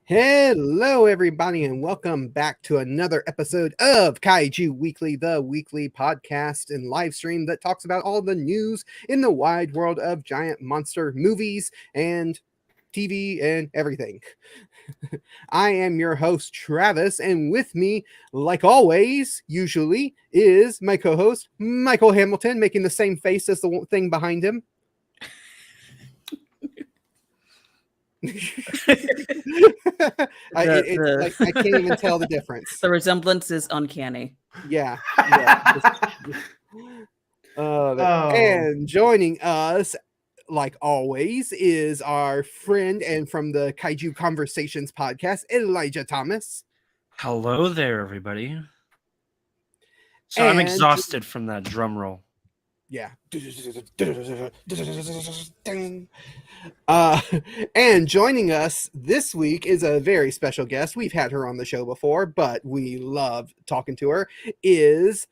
Hello, everybody, and welcome back to another episode of Kaiju Weekly, the weekly podcast and live stream that talks about all the news in the wide world of giant monster movies and TV and everything. I am your host, Travis, and with me, like always, usually, is my co host, Michael Hamilton, making the same face as the thing behind him. I can't even tell the difference. The resemblance is uncanny. Yeah. And joining us, like always, is our friend and from the Kaiju Conversations podcast, Elijah Thomas. Hello there, everybody. So I'm exhausted from that drum roll. Yeah. And joining us this week is a very special guest. We've had her on the show before, but we love talking to her, is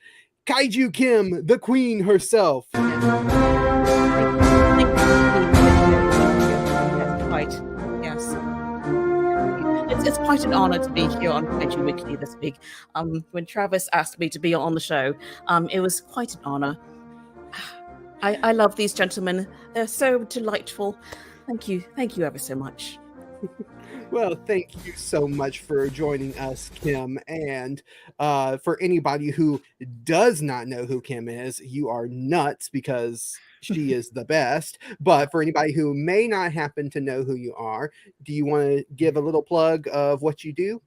Kaiju Kim, the queen herself. It's quite an honor to be here on Kaiju Weekly this week. When Travis asked me to be on the show, it was quite an honor. I love these gentlemen. They're so delightful. Thank you ever so much. Well, thank you so much for joining us, Kim. And for anybody who does not know who Kim is, you are nuts because she is the best. But for anybody who may not happen to know who you are, do you want to give a little plug of what you do?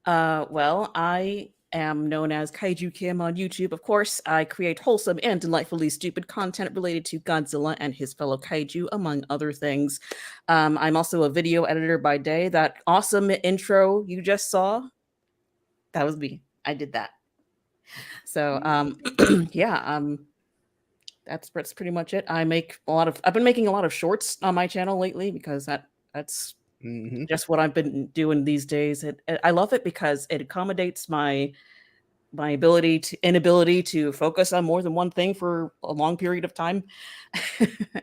Well, I am known as Kaiju Kim on YouTube. Of course, I create wholesome and delightfully stupid content related to Godzilla and his fellow kaiju, among other things. I'm also a video editor by day. That awesome intro you just saw, that was me. I did that. So, that's pretty much it. I've been making a lot of shorts on my channel lately because that's just what I've been doing these days. I love it because it accommodates my inability to focus on more than one thing for a long period of time.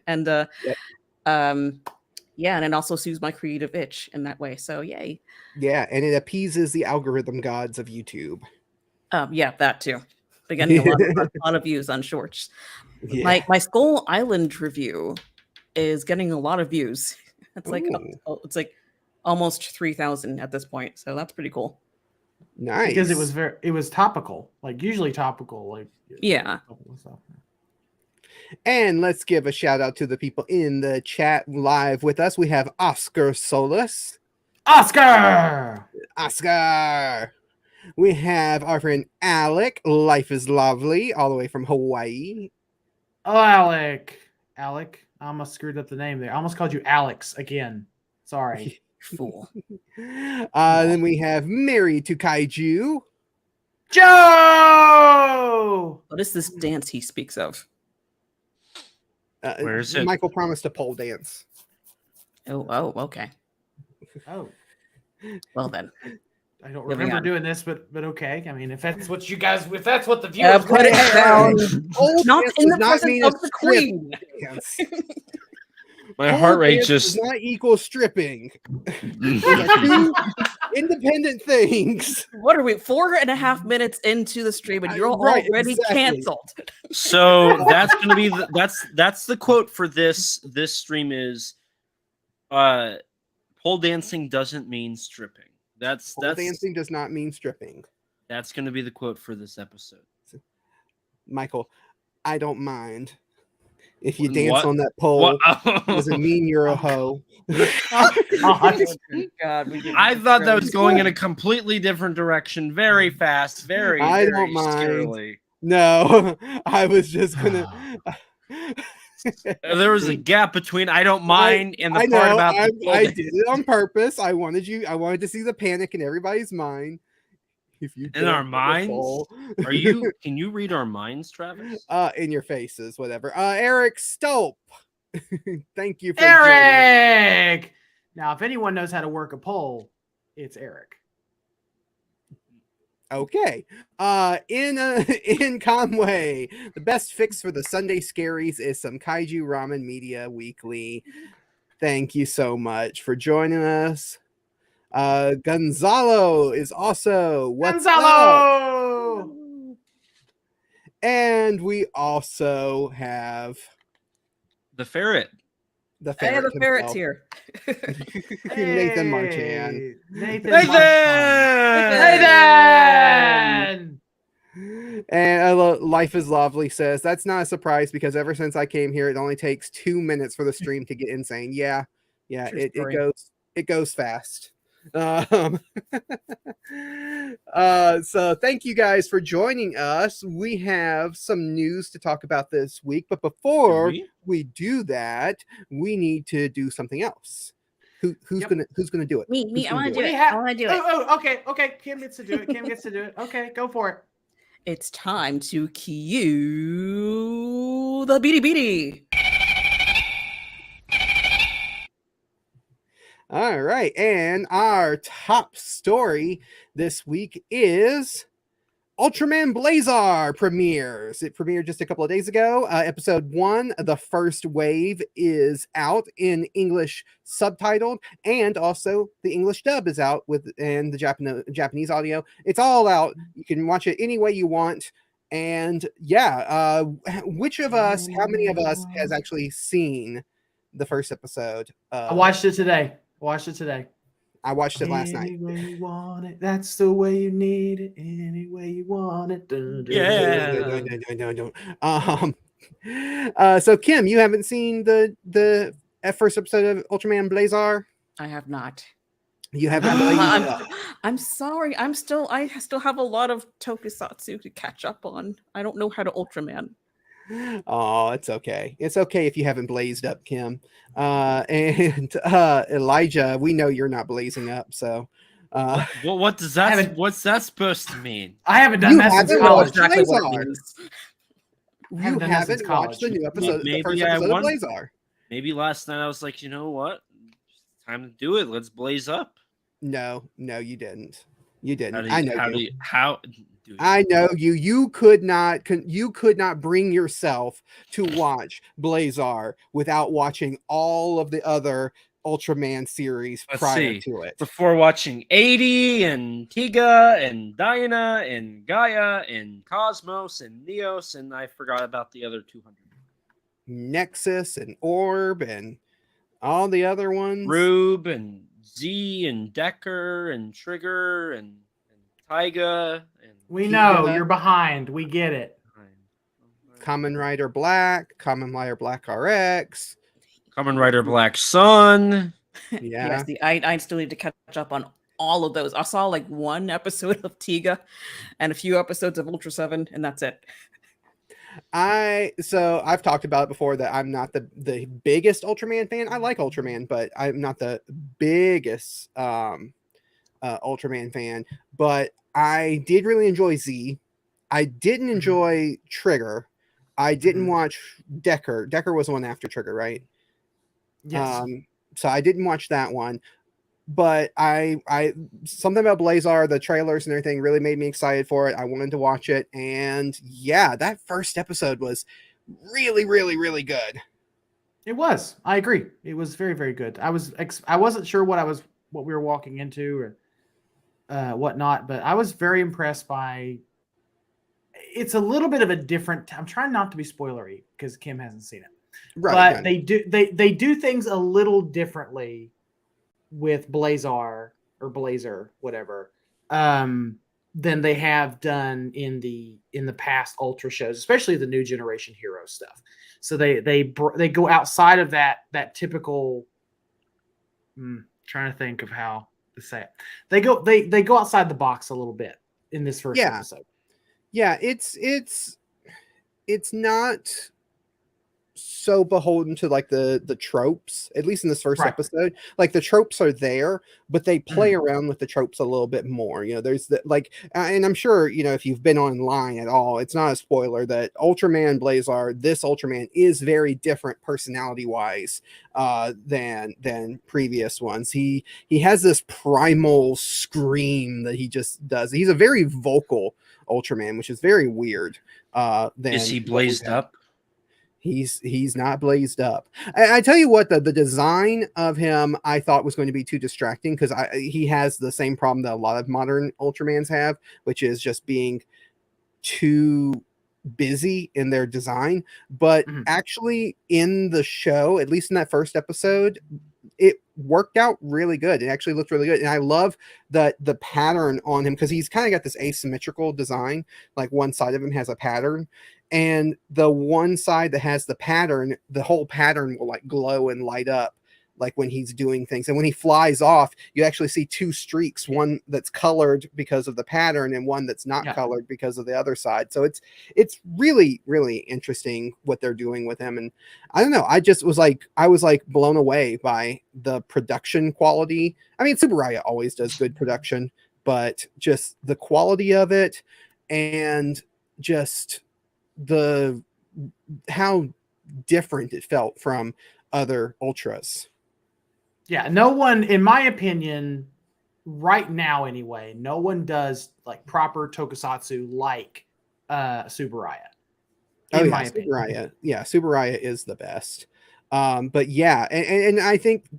And and it also soothes my creative itch in that way. So yay. Yeah, and it appeases the algorithm gods of YouTube. That too. Been getting a lot of views on shorts. Yeah. My Skull Island review is getting a lot of views. It's like almost 3,000 at this point, so that's pretty cool. Nice, because it was topical, like usually topical, like yeah. And let's give a shout out to the people in the chat live with us. We have Oscar Solis. Oscar. We have our friend Alec. Life is lovely, all the way from Hawaii. Oh, Alec. I almost screwed up the name there. I almost called you Alex again. Sorry. Fool. Then we have Married to Kaiju. Joe! What is this dance he speaks of? Where is it? Michael promised a pole dance. Oh, okay. Oh. Well then. I don't remember doing this, but okay. I mean, if that's what the viewers put it down. Not in the presence of the queen. My heart rate just does not equal stripping. Two independent things. What are we 4.5 minutes into the stream and you're already canceled? So that's gonna be that's the quote for this stream is pole dancing doesn't mean stripping. Pole dancing does not mean stripping. That's gonna be the quote for this episode. Michael, I don't mind. If you dance on that pole, doesn't mean you're a hoe. God, I thought that was going in a completely different direction, very fast, very. I don't mind. Scarily. No, I was just gonna. There was a gap between "I don't mind" and the part about. I did it on purpose. I wanted to see the panic in everybody's mind. If you in our minds, can you read our minds, Travis? In your faces, whatever. Eric Stope. Thank you for Eric. Now, if anyone knows how to work a pole, it's Eric. Okay. In Conway, the best fix for the Sunday scaries is some Kaiju Ramen Media Weekly. Thank you so much for joining us. Gonzalo is also what's up? Gonzalo! And we also have The ferret. the Hey, ferret the ferret's himself. here. Nathan Marchand. Nathan! Nathan! And Life is Lovely says that's not a surprise because ever since I came here, it only takes 2 minutes for the stream to get insane. Yeah, True it story. goes fast. So thank you guys for joining us. We have some news to talk about this week, but before we do that, we need to do something else. Who's gonna do it? Me. I want to do What do it. you have? I want to do it. Okay. Kim gets to do it. Okay, go for it. It's time to cue the beady beady. All right, and our top story this week is Ultraman Blazar premieres. It premiered just a couple of days ago. Episode 1, the first wave, is out in English subtitled, and also the English dub is out and the Japanese audio. It's all out. You can watch it any way you want. And yeah, which of us, how many of us has actually seen the first episode? I watched it today. I watched it last night. Any way you want it, that's the way you need it. Any way you want it. So Kim, you haven't seen the first episode of Ultraman Blazar? I have not. You haven't. I'm sorry. I still have a lot of tokusatsu to catch up on. I don't know how to Ultraman. Oh, it's okay. It's okay if you haven't blazed up, Kim. And Elijah, we know you're not blazing up, so what's that supposed to mean? I haven't done that since college. Exactly what it means. You haven't watched the new episode, the first episode of Blazar. Maybe last night I was like, you know what? It's time to do it. Let's blaze up. No, you didn't. You didn't. I know you. You could not bring yourself to watch Blazar without watching all of the other Ultraman series prior to it. Before watching 80 and Tiga and Diana and Gaia and Cosmos and Neos, and I forgot about the other 200. Nexus and Orb and all the other ones. Rube and Z and Decker and Trigger and Tyga. And we know you're behind. We get it. Kamen Rider Black, Kamen Rider Black RX, Kamen Rider Black Sun. Yeah. Yes, I still need to catch up on all of those. I saw like one episode of Tiga and a few episodes of Ultra 7, and that's it. I've talked about it before that I'm not the biggest Ultraman fan. I like Ultraman, but I'm not the biggest Ultraman fan. But I did really enjoy Z. I didn't enjoy Trigger. I didn't watch Decker. Decker was the one after Trigger, right? Yes. So I didn't watch that one. But I something about Blazar, the trailers and everything really made me excited for it. I wanted to watch it, and yeah, that first episode was really, really, really good. It was. I agree. It was very, very good. I wasn't sure what we were walking into or whatnot, but I was very impressed by. It's a little bit of a different. I'm trying not to be spoilery because Kim hasn't seen it, right? But they do things a little differently with Blazar or Blazer, whatever, than they have done in the past Ultra shows, especially the new generation hero stuff. So they go outside of that typical. Trying to think of how to say it. They go outside the box a little bit in this first episode. Yeah, it's not so beholden to like the tropes, at least in this first episode. Like the tropes are there, but they play around with the tropes a little bit more. You know, there's and I'm sure, you know, if you've been online at all, it's not a spoiler that Ultraman Blazar, this Ultraman, is very different personality wise than previous ones. He has this primal scream that he just does. He's a very vocal Ultraman, which is very weird. Is he blazed up? He's not blazed up. I tell you what, the design of him I thought was going to be too distracting because he has the same problem that a lot of modern Ultramans have, which is just being too busy in their design. But actually in the show, at least in that first episode, it worked out really good. It actually looked really good. And I love the pattern on him because he's kind of got this asymmetrical design. Like one side of him has a pattern, and the one side that has the pattern, the whole pattern will like glow and light up like when he's doing things. And when he flies off, you actually see two streaks, one that's colored because of the pattern and one that's not colored because of the other side. So it's really, really interesting what they're doing with him. And I don't know, I was like blown away by the production quality. I mean, Tsuburaya always does good production, but just the quality of it and just how different it felt from other Ultras. Yeah, no one, in my opinion, right now anyway, no one does like proper tokusatsu like Tsuburaya. In my opinion. Tsuburaya is the best. But yeah, and I think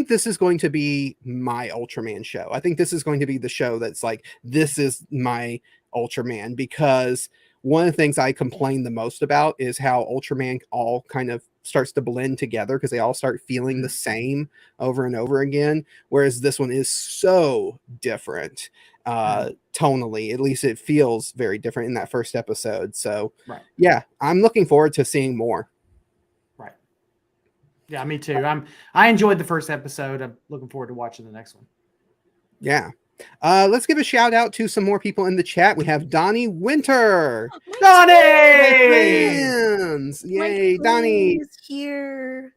this is going to be my Ultraman show. I think this is going to be the show that's like, this is my Ultraman, because one of the things I complain the most about is how Ultraman all kind of starts to blend together because they all start feeling the same over and over again. Whereas this one is so different tonally. At least it feels very different in that first episode. So yeah, I'm looking forward to seeing more. Right. Yeah, me too. I enjoyed the first episode. I'm looking forward to watching the next one. Yeah. Let's give a shout out to some more people in the chat. We have Donnie Winter. Donnie! Yay, Donnie is here.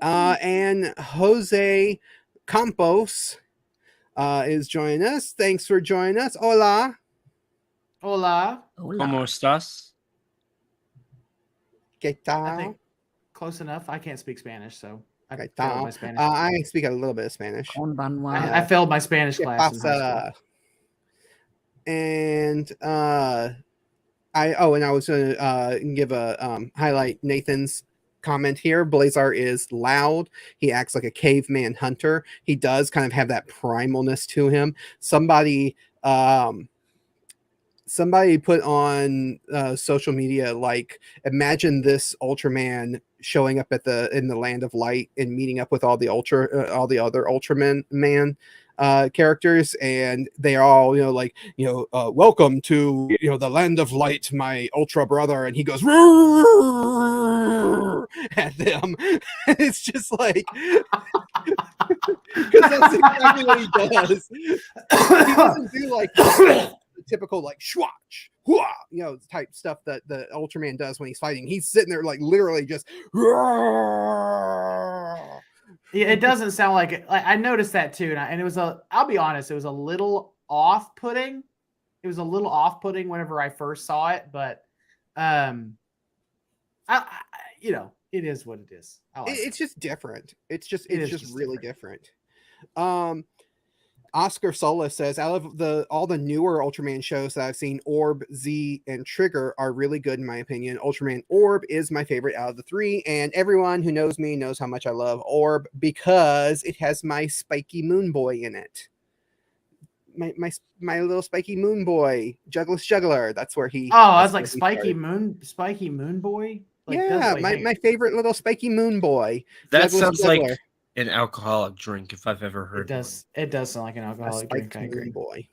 And Jose Campos is joining us. Thanks for joining us. Hola. Hola. ¿Cómo estás? ¿Qué tal? I think close enough. I can't speak Spanish, so I failed my Spanish. I speak a little bit of Spanish. I failed my Spanish class in high school. And I was going to give a highlight Nathan's comment here. Blazar is loud. He acts like a caveman hunter. He does kind of have that primalness to him. Somebody put on social media, like, imagine this Ultraman showing up in the Land of Light and meeting up with all the other Ultraman characters, and they all, welcome to, the Land of Light, my Ultra brother, and he goes at them. It's just like, because that's exactly what he does. He doesn't do like the typical like swatch, type stuff that the Ultraman does when he's fighting. He's sitting there like literally just. Yeah, it doesn't sound like it. I noticed that too, and it was I'll be honest, it was a little off-putting. It was a little off-putting whenever I first saw it, but it is what it is. It's just different. It's just really different. Oscar Sola says, out of all the newer Ultraman shows that I've seen, Orb, Z, and Trigger are really good in my opinion. Ultraman Orb is my favorite out of the three, and everyone who knows me knows how much I love Orb because it has my Spiky Moon Boy in it. My little Spiky Moon Boy, Jugless Juggler. That's where he. Oh, I was like Spiky Moon Boy. Like, yeah, my favorite little Spiky Moon Boy. That Jugless sounds Juggler. like an alcoholic drink if I've ever heard. It does sound like an alcoholic drink. I agree. Boy.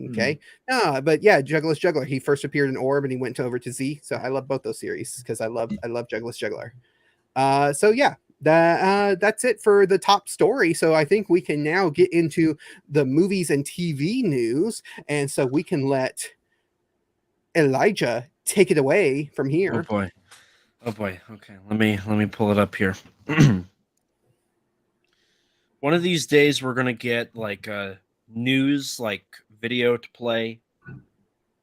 Okay. But yeah, Jugless Juggler. He first appeared in Orb and he went over to Z. So I love both those series because I love Jugless Juggler. So yeah, that's it for the top story. So I think we can now get into the movies and TV news, and so we can let Elijah take it away from here. Oh boy. Okay, let me pull it up here. One of these days we're gonna get like a news like video to play.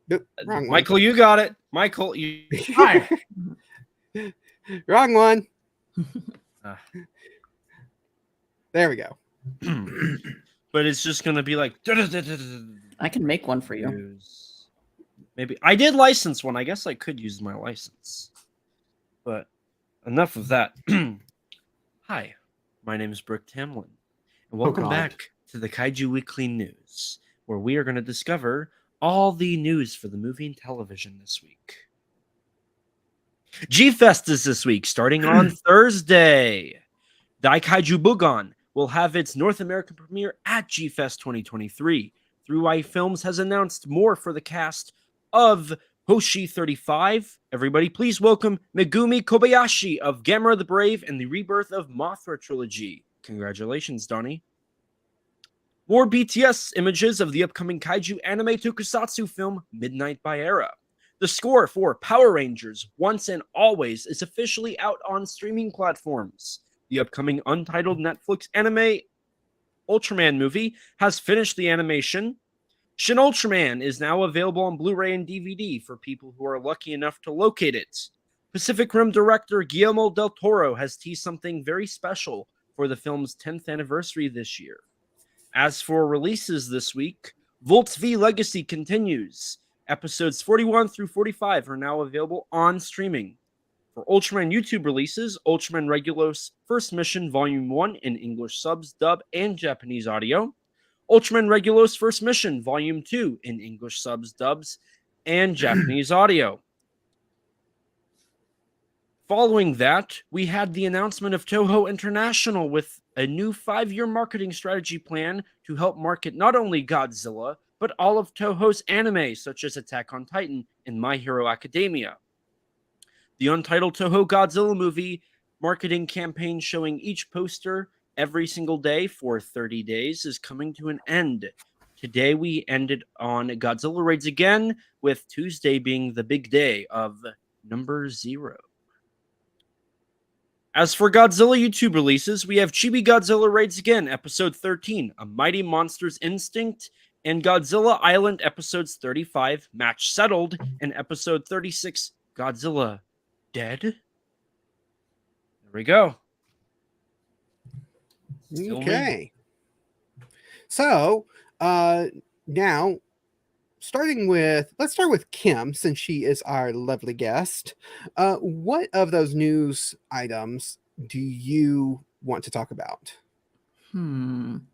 Nope, Michael, you got it. Michael, you. Hi. Wrong one. There we go. But it's just gonna be like. I can make one for you. Maybe I did license one. I guess I could use my license. But enough of that. Hi, my name is Brooke Tamlin, and welcome God. back to the Kaiju Weekly News, where we are going to discover all the news for the movie and television this week. G-Fest is this week, starting on Thursday. Daikaiju Bugon will have its North American premiere at G-Fest 2023. Through Eye Films has announced more for the cast of Hoshi 35. Everybody, please welcome Megumi Kobayashi of Gamera the Brave and the Rebirth of Mothra trilogy. Congratulations, Donnie. More BTS images of the upcoming kaiju anime tokusatsu film Midnight by Era. The score for Power Rangers Once and Always is officially out on streaming platforms. The upcoming untitled Netflix anime Ultraman movie has finished the animation. Shin Ultraman is now available on Blu-ray and DVD for people who are lucky enough to locate it. Pacific Rim director Guillermo del Toro has teased something very special for the film's 10th anniversary this year. As for releases this week, Volts V Legacy continues. Episodes 41 through 45 are now available on streaming. For Ultraman YouTube releases, Ultraman Regulos First Mission Volume 1 in English subs, dub, and Japanese audio. Ultraman Regulos First Mission Volume 2 in English subs, dubs, and Japanese audio. Following that, we had the announcement of Toho International with a new 5-year marketing strategy plan to help market not only Godzilla, but all of Toho's anime, such as Attack on Titan and My Hero Academia. The untitled Toho Godzilla movie marketing campaign showing each poster every single day for 30 days is coming to an end. Today we ended on Godzilla Raids Again, with Tuesday being the big day of number 0. As for Godzilla YouTube releases, we have Chibi Godzilla Raids Again, Episode 13, A Mighty Monster's Instinct, and Godzilla Island Episodes 35, Match Settled, and Episode 36, Godzilla Dead. There we go. Still Okay. So, now, let's start with Kim, since she is our lovely guest. What of those news items do you want to talk about? I'm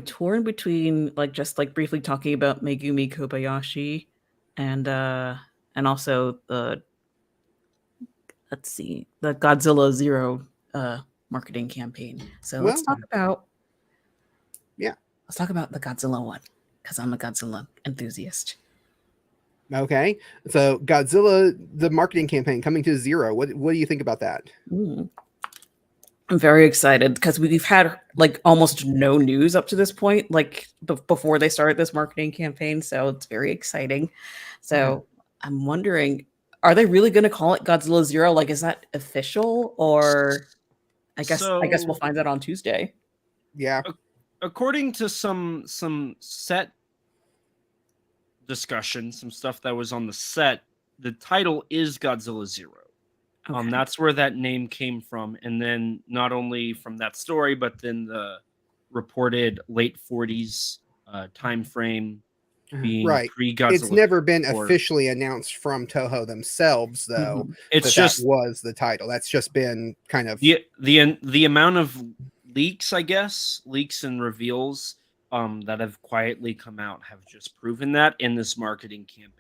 torn between just briefly talking about Megumi Kobayashi and also the Godzilla Zero marketing campaign. So let's talk about the Godzilla one, because I'm a Godzilla enthusiast. Okay, so Godzilla, the marketing campaign coming to Zero. What do you think about that? I'm very excited because we've had almost no news up to this point, before they started this marketing campaign. So it's very exciting. So I'm wondering, are they really going to call it Godzilla Zero? Is that official, or I guess we'll find out on Tuesday. Yeah. According to some set discussion, some stuff that was on the set, the title is Godzilla Zero. Okay. That's where that name came from, and then not only from that story, but then the reported late 40s time frame being right. pre-Godzilla. It's never been officially announced from Toho themselves, though. It's just that was the title. That's just been kind of the amount of leaks, I guess, leaks and reveals that have quietly come out have just proven that in this marketing campaign.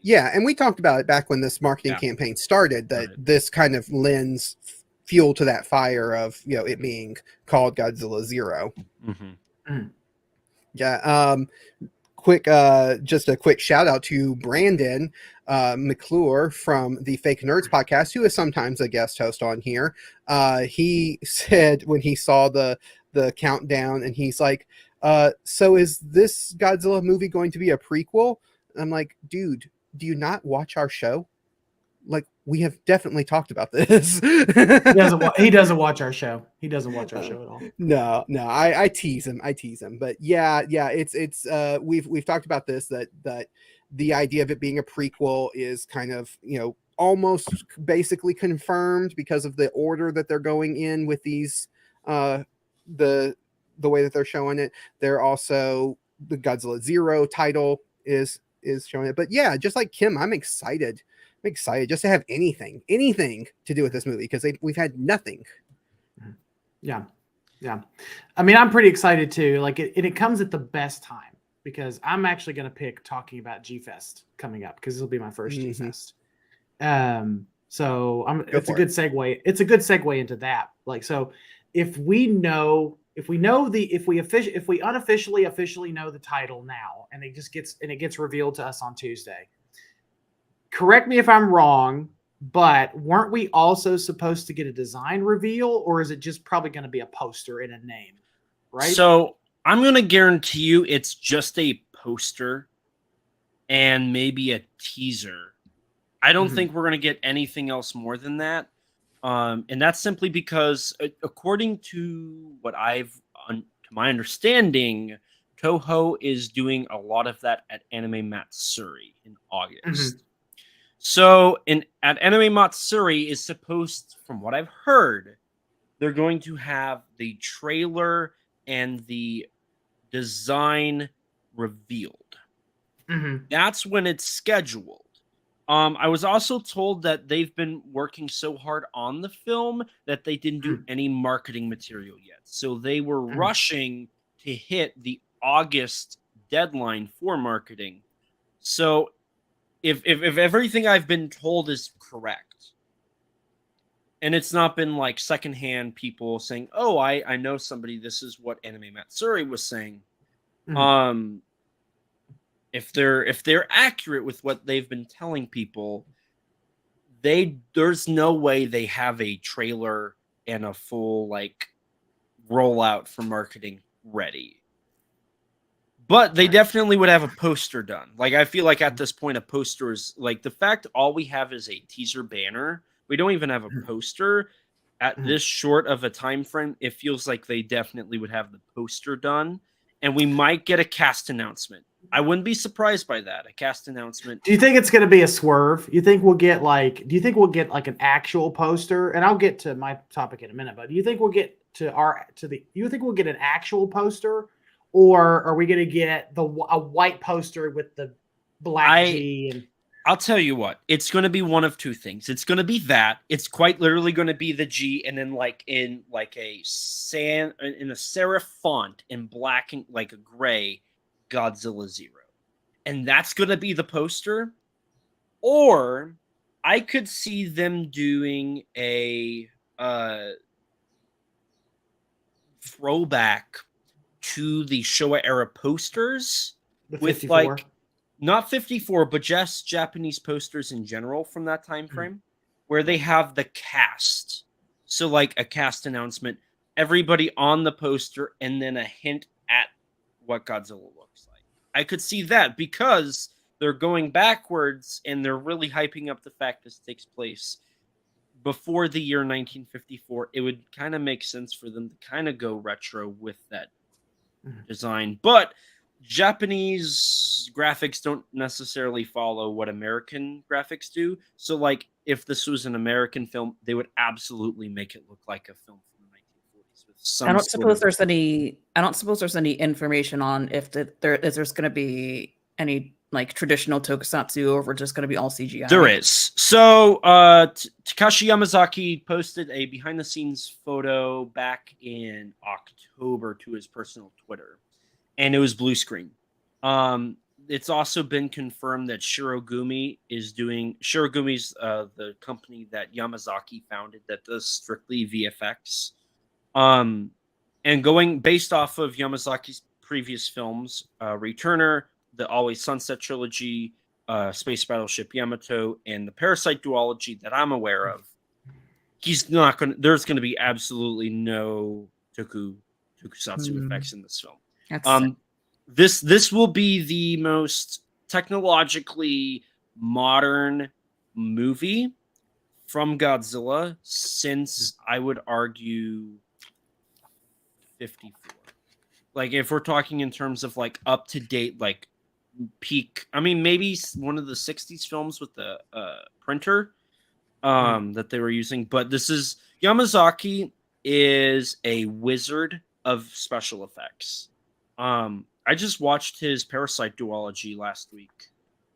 Yeah, and we talked about it back when this marketing campaign started, that this kind of lends fuel to that fire of, it being called Godzilla Zero. Yeah. Just a quick shout out to Brandon McClure from the Fake Nerds podcast, who is sometimes a guest host on here. He said when he saw the countdown, and he's like, so is this Godzilla movie going to be a prequel? I'm like, dude, do you not watch our show? We have definitely talked about this. He doesn't watch our show. He doesn't watch our show at all. No, I tease him. But yeah, it's we've talked about this, that the idea of it being a prequel is kind of, almost basically confirmed because of the order that they're going in with these, the way that they're showing it. They're also, the Godzilla Zero title is showing it. But yeah, just like Kim, I'm excited excited just to have anything to do with this movie because we've had nothing. Yeah. I mean, I'm pretty excited too. Like it comes at the best time because I'm actually going to pick talking about G-Fest coming up because this will be my first G-Fest. So it's a good segue. It's a good segue into that. Like, so if we unofficially officially know the title now, and it gets revealed to us on Tuesday. Correct me if I'm wrong, but weren't we also supposed to get a design reveal, or is it just probably going to be a poster and a name? Right. So I'm going to guarantee you it's just a poster and maybe a teaser. I don't think we're going to get anything else more than that. And that's simply because, according to to my understanding, Toho is doing a lot of that at Anime Matsuri in August. So at Anime Matsuri is supposed, from what I've heard, they're going to have the trailer and the design revealed. That's when it's scheduled. I was also told that they've been working so hard on the film that they didn't do any marketing material yet. So they were rushing to hit the August deadline for marketing. So if everything I've been told is correct, and it's not been like secondhand people saying, "Oh, I know somebody. This is what Anime Matsuri was saying." If they're accurate with what they've been telling people, there's no way they have a trailer and a full like rollout for marketing ready. But they definitely would have a poster done. Like, I feel like at this point, a poster is like, the fact all we have is a teaser banner. We don't even have a poster at this short of a time frame. It feels like they definitely would have the poster done, and we might get a cast announcement. I wouldn't be surprised by that. A cast announcement. Do you think it's going to be a swerve? Do you think we'll get like an actual poster? And I'll get to my topic in a minute, but do you think we'll get you think we'll get an actual poster, or are we going to get a white poster with the black G? And I'll tell you what, it's going to be one of two things. It's going to be that. It's quite literally going to be the G, and then in a serif font in black and like a gray, Godzilla 0. And that's going to be the poster. Or I could see them doing a throwback to the Showa era posters with like, not 54, but just Japanese posters in general from that time frame, where they have the cast. So like a cast announcement, everybody on the poster, and then a hint at what Godzilla looks like. I could see that because they're going backwards and they're really hyping up the fact this takes place before the year 1954. It would kind of make sense for them to kind of go retro with that design. But Japanese graphics don't necessarily follow what American graphics do. So like if this was an American film, they would absolutely make it look like a film from the 1940s with some I don't suppose there's any information on if there's going to be any like traditional tokusatsu, or if we're just going to be all CGI. There is. So Takashi Yamazaki posted a behind the scenes photo back in October to his personal Twitter, and it was blue screen. It's also been confirmed that Shirogumi's the company that Yamazaki founded that does strictly VFX. And going based off of Yamazaki's previous films, Returner, the Always Sunset trilogy, Space Battleship Yamato, and the Parasite duology that I'm aware of, there's going to be absolutely no tokusatsu effects in this film. This will be the most technologically modern movie from Godzilla since, I would argue, 54. Like, if we're talking in terms of like up to date, like peak, I mean, maybe one of the 60s films with the printer that they were using, but this is Yamazaki is a wizard of special effects. I just watched his Parasite duology last week.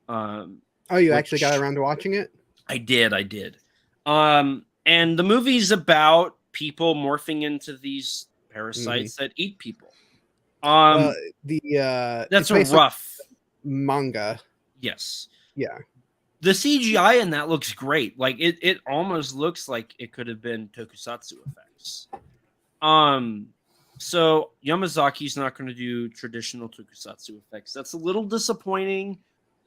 You actually got around to watching it? I did. And the movie's about people morphing into these parasites that eat people. Well, That's it's a based on rough manga. yes. Yeah. The CGI in that looks great. Like it almost looks like it could have been tokusatsu effects. So Yamazaki's not going to do traditional tokusatsu effects. That's a little disappointing,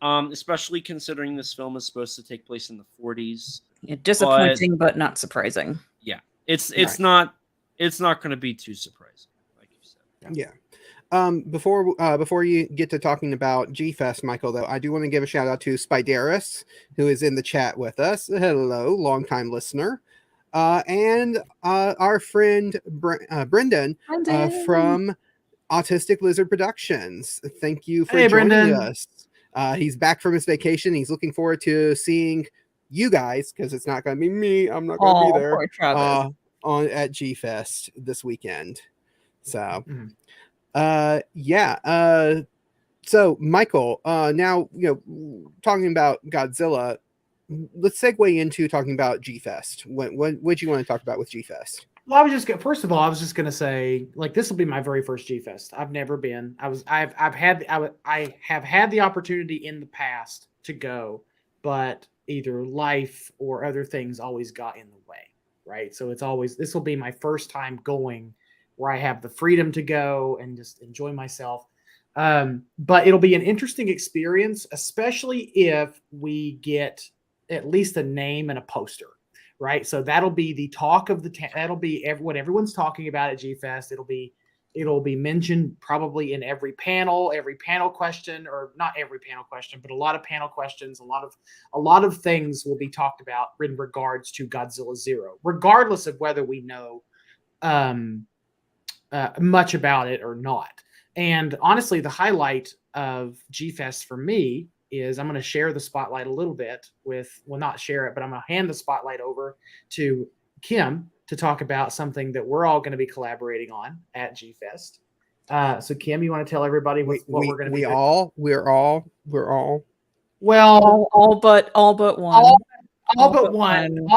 especially considering this film is supposed to take place in the 40s. Yeah, disappointing, but not surprising. Yeah, it's Right. not going to be too surprising, like you said. Yeah. Before you get to talking about G Fest, Michael, though, I do want to give a shout out to Spideris, who is in the chat with us. Hello, longtime listener. And our friend Brendan from Autistic Lizard Productions. Thank you for Hey, joining Brendan. us. He's back from his vacation. He's looking forward to seeing you guys, because it's not going to be me. I'm not going to be there. Poor Travis. At G Fest this weekend. So, Mhm. So Michael, now talking about Godzilla, let's segue into talking about G Fest. What do you want to talk about with G Fest? Well, first of all, I was just gonna say, like, this will be my very first G Fest. I've never been. I have had the opportunity in the past to go, but either life or other things always got in the way, right? So this will be my first time going, where I have the freedom to go and just enjoy myself. But it'll be an interesting experience, especially if we get at least a name and a poster. Right, so that'll be the talk of that'll be what everyone's talking about at G Fest. It'll be mentioned probably in every panel question, or not every panel question, but a lot of panel questions. A lot of things will be talked about in regards to Godzilla Zero, regardless of whether we know much about it or not. And honestly, the highlight of G Fest for me is I'm going to share the spotlight a little bit not share it, but I'm going to hand the spotlight over to Kim to talk about something that we're all going to be collaborating on at G Fest. So Kim, you want to tell everybody what we're going to be doing? We're all. Well, all but one. All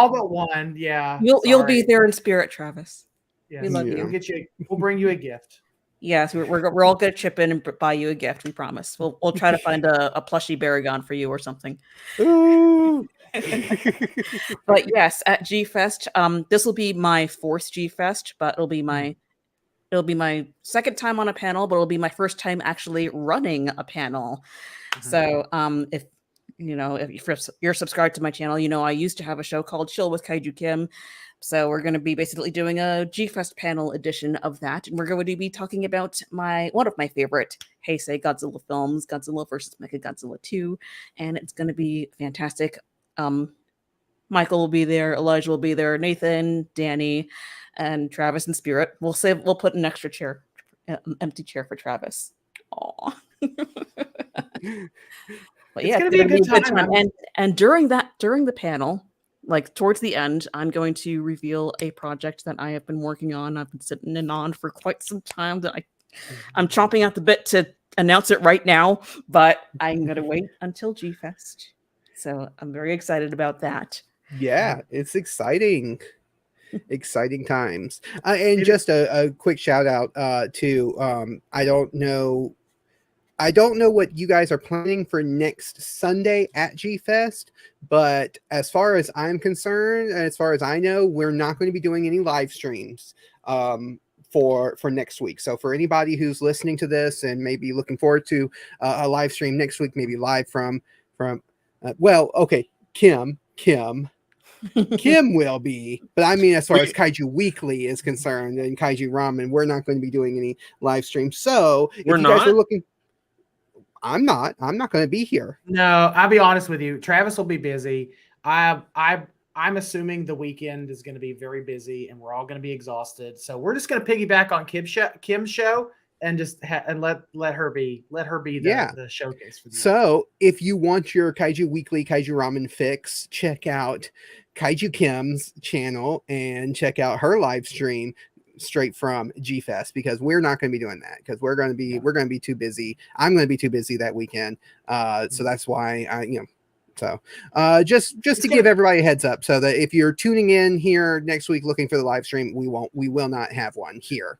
but one. Yeah. You'll be there in spirit, Travis. Yeah. We love Yeah. you. We'll bring you a gift. Yes, we're all gonna chip in and buy you a gift. We promise. We'll try to find a plushie Baragon for you or something. Ooh. But yes, at G Fest, this will be my fourth G Fest, but it'll be my second time on a panel, but it'll be my first time actually running a panel. So if you're subscribed to my channel, I used to have a show called Chill with Kaiju Kim. So we're going to be basically doing a G-Fest panel edition of that. And we're going to be talking about one of my favorite Heisei Godzilla films, Godzilla vs. Mechagodzilla 2. And it's going to be fantastic. Michael will be there, Elijah will be there, Nathan, Danny, and Travis in spirit. We'll put an extra chair, empty chair for Travis. Aw. But yeah, it's gonna be a good time. And during the panel, like towards the end, I'm going to reveal a project that I have been working on. I've been sitting in on for quite some time that I'm chomping at the bit to announce it right now, but I'm going to wait until G Fest. So I'm very excited about that. Yeah, it's exciting. Exciting times. And just a quick shout out to I don't know what you guys are planning for next Sunday at G Fest, but as far as I'm concerned, and as far as I know, we're not going to be doing any live streams for next week. So for anybody who's listening to this and maybe looking forward to a live stream next week, maybe live from Kim will be, but I mean, as far as Kaiju Weekly is concerned and Kaiju Ramen, we're not going to be doing any live streams. So if you guys are looking, I'm not going to be here. No, I'll be honest with you. Travis will be busy. I'm assuming the weekend is going to be very busy and we're all going to be exhausted. So we're just going to piggyback on Kim's show and just let her be the showcase for the So if you want your Kaiju Weekly Kaiju Ramen fix, check out Kaiju Kim's channel and check out her live stream straight from G Fest, because we're not going to be doing that, because we're going to be too busy. I'm going to be too busy that weekend. So that's why So just to give everybody a heads up, so that if you're tuning in here next week looking for the live stream, we will not have one here.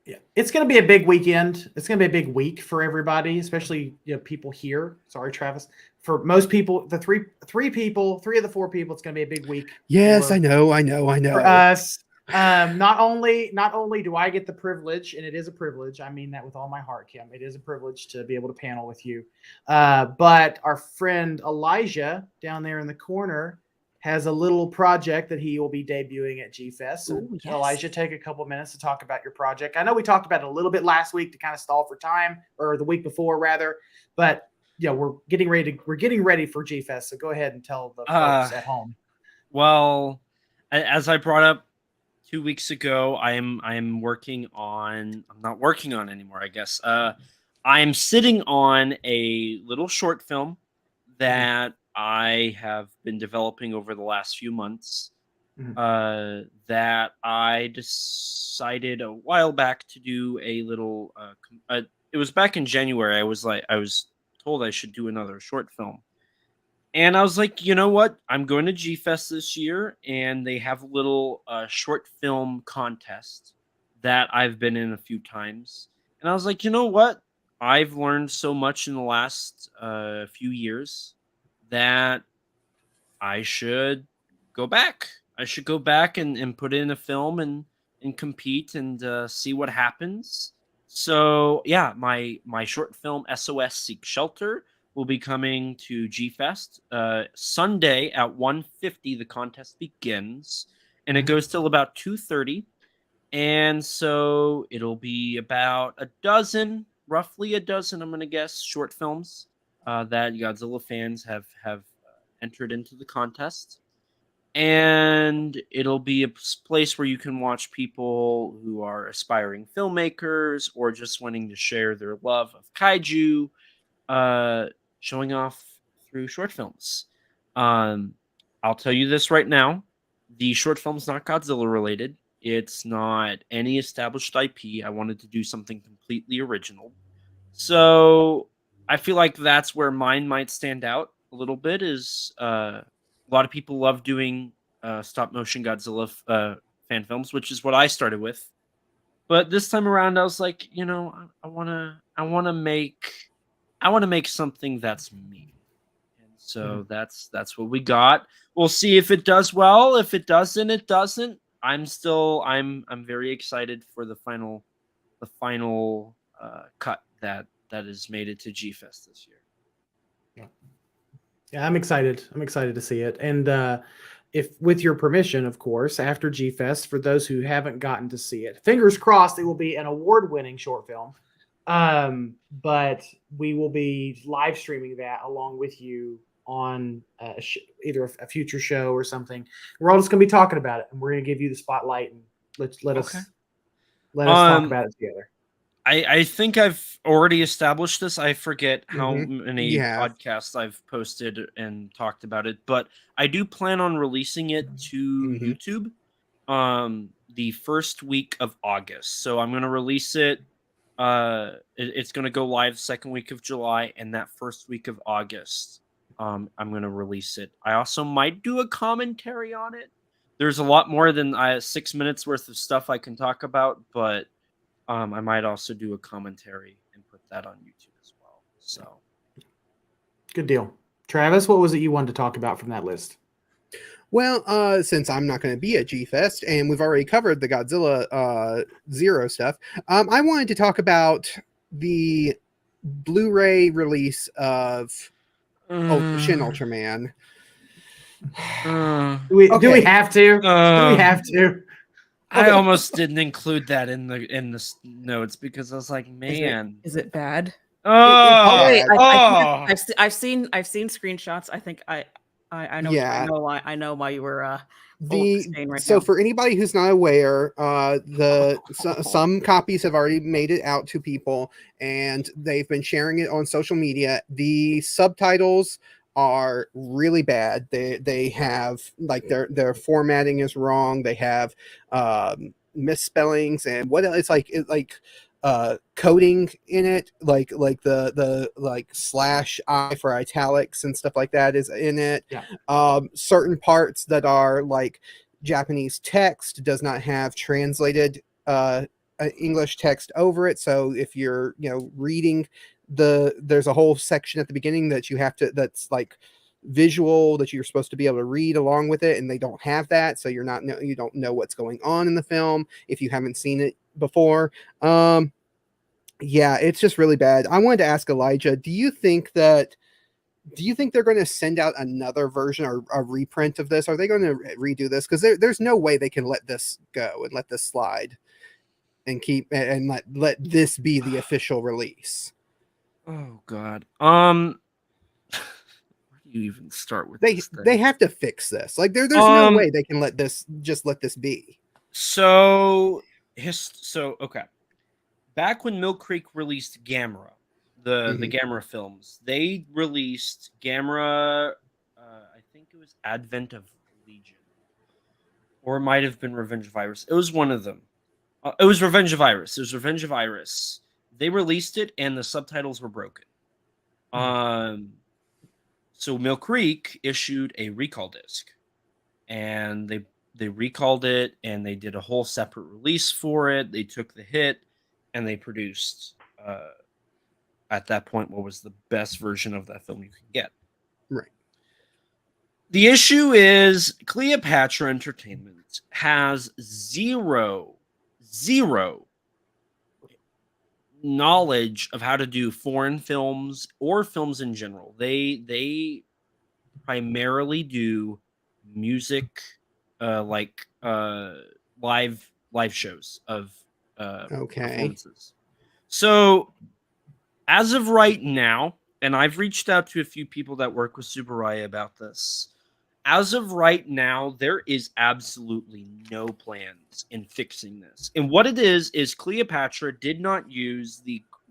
Yeah, it's going to be a big weekend. It's going to be a big week for everybody, especially people here. Sorry, Travis. For most people, the three of the four people, it's going to be a big week. Yes, I know. For us, not only do I get the privilege, and it is a privilege, I mean that with all my heart, Kim. It is a privilege to be able to panel with you. But our friend Elijah down there in the corner has a little project that he will be debuting at G-Fest. So Ooh, yes. Elijah, take a couple minutes to talk about your project. I know we talked about it a little bit last week to kind of stall for time, or the week before rather, but yeah, we're getting ready for G-Fest. So go ahead and tell the folks at home. Well, as I brought up 2 weeks ago, I'm working on. I'm not working on anymore, I guess. I'm sitting on a little short film that I have been developing over the last few months. That I decided a while back to do a little. It was back in January. I was told I should do another short film. And I was like, you know what? I'm going to G-Fest this year, and they have a little short film contest that I've been in a few times. And I was like, you know what? I've learned so much in the last few years that I should go back. I should go back and put in a film and compete and see what happens. So yeah, my short film SOS Seek Shelter will be coming to G-Fest Sunday at 1:50. The contest begins, and it goes till about 2:30. And so it'll be about roughly a dozen, I'm going to guess, short films that Godzilla fans have entered into the contest. And it'll be a place where you can watch people who are aspiring filmmakers or just wanting to share their love of kaiju, showing off through short films. I'll tell you this right now. The short film's not Godzilla related. It's not any established IP. I wanted to do something completely original. So I feel like that's where mine might stand out a little bit is a lot of people love doing stop motion Godzilla fan films, which is what I started with. But this time around, I was like, I want to make something that's me. And so that's what we got. We'll see if it does well. If it doesn't, it doesn't. I'm very excited for the final cut that has made it to G-Fest this year. Yeah, I'm excited. I'm excited to see it. And if, with your permission, of course, after G-Fest, for those who haven't gotten to see it, fingers crossed, it will be an award-winning short film. But we will be live streaming that along with you on either a future show or something. We're all just going to be talking about it, and we're going to give you the spotlight and let us talk about it together. I think I've already established this. I forget how many podcasts I've posted and talked about it, but I do plan on releasing it to YouTube the first week of August. So I'm going to release it. It's going to go live second week of July, and that first week of August, I'm going to release it. I also might do a commentary on it. There's a lot more than 6 minutes worth of stuff I can talk about, but I might also do a commentary and put that on YouTube as well. So, good deal. Travis, what was it you wanted to talk about from that list? Well, since I'm not going to be at G-Fest and we've already covered the Godzilla Zero stuff, I wanted to talk about the Blu-ray release of Shin Ultraman. Do we have to? Do we have to? I almost didn't include that in the notes because I was like, man, is it bad? Oh, wait, I've seen screenshots. I think I know. Yeah. I know why you were so for anybody who's not aware, some copies have already made it out to people, and they've been sharing it on social media. The subtitles are really bad. They have like their formatting is wrong. They have misspellings and what else? It's like coding in it, like the like slash I for italics and stuff like that is in it. Yeah. Certain parts that are like Japanese text does not have translated English text over it. So if you're reading there's a whole section at the beginning that you have to that's like visual that you're supposed to be able to read along with it, and they don't have that, so you don't know what's going on in the film if you haven't seen it before. Yeah, it's just really bad. I wanted to ask Elijah, do you think they're going to send out another version or a reprint of this? Are they going to redo this? Because there's no way they can let this go and let this slide and keep and let this be the official release. Oh God. Where do you even start with this thing? They have to fix this. Like there's no way they can let this be. So okay. Back when Mill Creek released Gamera, the Gamera films, they released Gamera. I think it was Advent of Legion, or it might have been Revenge of Iris. It was one of them. It was Revenge of Iris. It was Revenge of Iris. They released it, and the subtitles were broken. So Mill Creek issued a recall disc, and they recalled it, and they did a whole separate release for it. They took the hit, and they produced, at that point, what was the best version of that film you could get. Right. The issue is Cleopatra Entertainment has zero knowledge of how to do foreign films or films in general. They primarily do music, live shows of performances. So as of right now, and I've reached out to a few people that work with Subaraya about this. As of right now, there is absolutely no plans in fixing this. And what it is Cleopatra did not use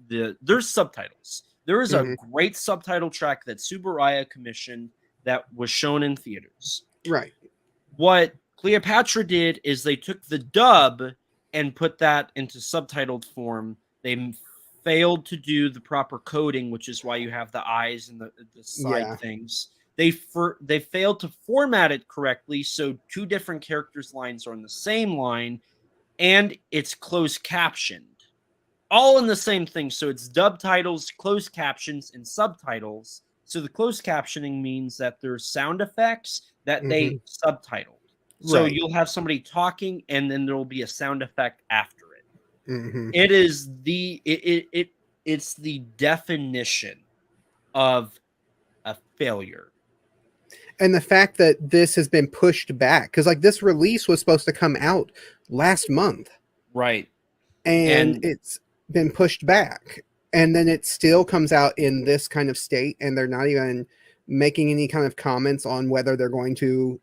there's subtitles. There is a great subtitle track that Subaraya commissioned that was shown in theaters. Right. What Cleopatra did is they took the dub and put that into subtitled form. They failed to do the proper coding, which is why you have the eyes and the side things. They failed to format it correctly, so two different characters' lines are on the same line, and it's closed captioned. All in the same thing, so it's dub titles, closed captions, and subtitles. So the closed captioning means that there's sound effects that they subtitled. So you'll have somebody talking, and then there will be a sound effect after it. It is it's the definition of a failure. And the fact that this has been pushed back, because like this release was supposed to come out last month, right? And it's been pushed back, and then it still comes out in this kind of state, and they're not even making any kind of comments on whether they're going to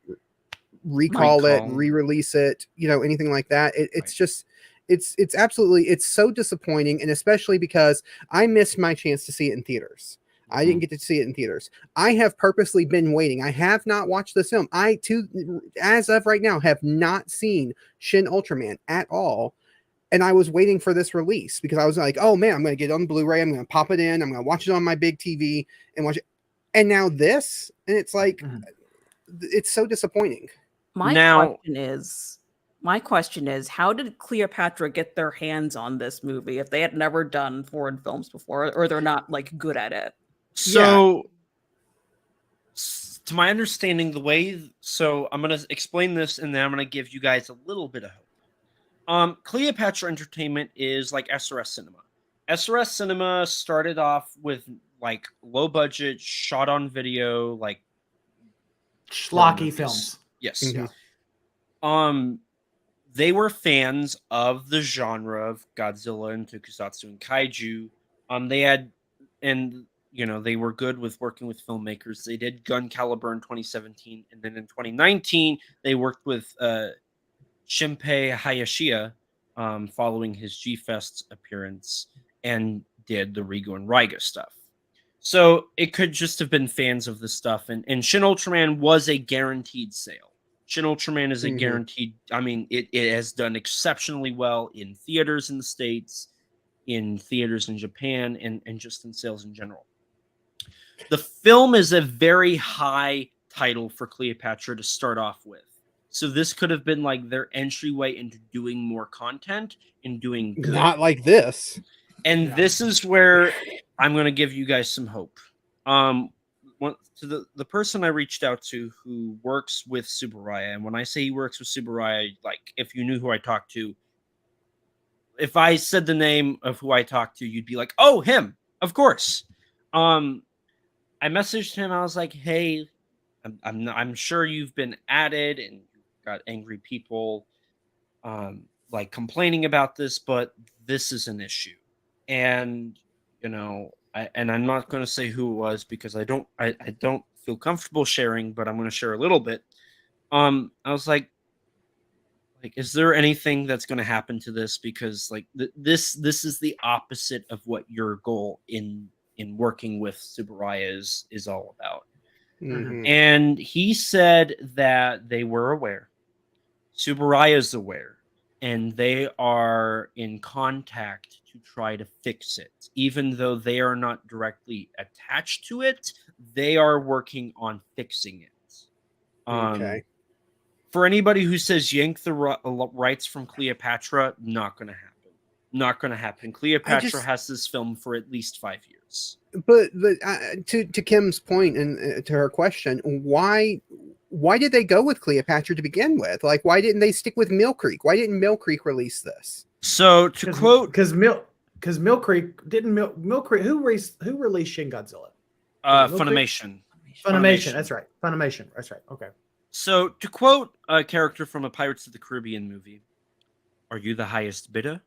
recall it, re-release it, anything like that. It's just it's absolutely, it's so disappointing, and especially because I missed my chance to see it in theaters. I didn't get to see it in theaters. I have purposely been waiting. I have not watched this film. I too, as of right now, have not seen Shin Ultraman at all. And I was waiting for this release because I was like, oh man, I'm going to get it on Blu-ray. I'm going to pop it in. I'm going to watch it on my big TV and watch it. And now this, and it's like, it's so disappointing. My question is, how did Cleopatra get their hands on this movie if they had never done foreign films before, or they're not like good at it? So, to my understanding, so I'm going to explain this, and then I'm going to give you guys a little bit of hope. Cleopatra Entertainment is like SRS Cinema. SRS Cinema started off with like low budget, shot on video, like schlocky films. Yes. They were fans of the genre of Godzilla and Tokusatsu and Kaiju. They were good with working with filmmakers. They did Gun Caliber in 2017, and then in 2019 they worked with Shinpei Hayashiya, following his G-Fest appearance, and did the Rigo and Raiga stuff. So it could just have been fans of this stuff, and Shin Ultraman was a guaranteed sale. Shin Ultraman is a guaranteed. I mean, it has done exceptionally well in theaters in the States. in theaters in Japan and just in sales in general. The film is a very high title for Cleopatra to start off with. So this could have been like their entryway into doing more content and doing good. Not like this. And this is where I'm going to give you guys some hope. To the person I reached out to who works with Subaraya, and when I say he works with Subaraya, like if you knew who I talked to, if I said the name of who I talked to, you'd be like, "Oh, him, of course." I messaged him. I was like, "Hey, I'm sure you've been added and you've got angry people, like complaining about this, but this is an issue." And I'm not going to say who it was because I don't feel comfortable sharing, but I'm going to share a little bit. I was like, is there anything that's going to happen to this? Because like this is the opposite of what your goal in working with Subaraya is all about. Mhm. And he said that they were aware. Subaraya is aware. And they are in contact to try to fix it. Even though they are not directly attached to it, they are working on fixing it. Okay. For anybody who says yank the rights from Cleopatra, not going to happen. Not going to happen. Cleopatra has this film for at least 5 years. But to Kim's point and to her question, why did they go with Cleopatra to begin with? Like, why didn't they stick with Mill Creek? Why didn't Mill Creek release this? So to quote, because Mill Creek didn't Mill Creek who released Shin Godzilla? Funimation. Funimation. That's right. Funimation. That's right. Okay. So to quote a character from a Pirates of the Caribbean movie, "Are you the highest bidder?"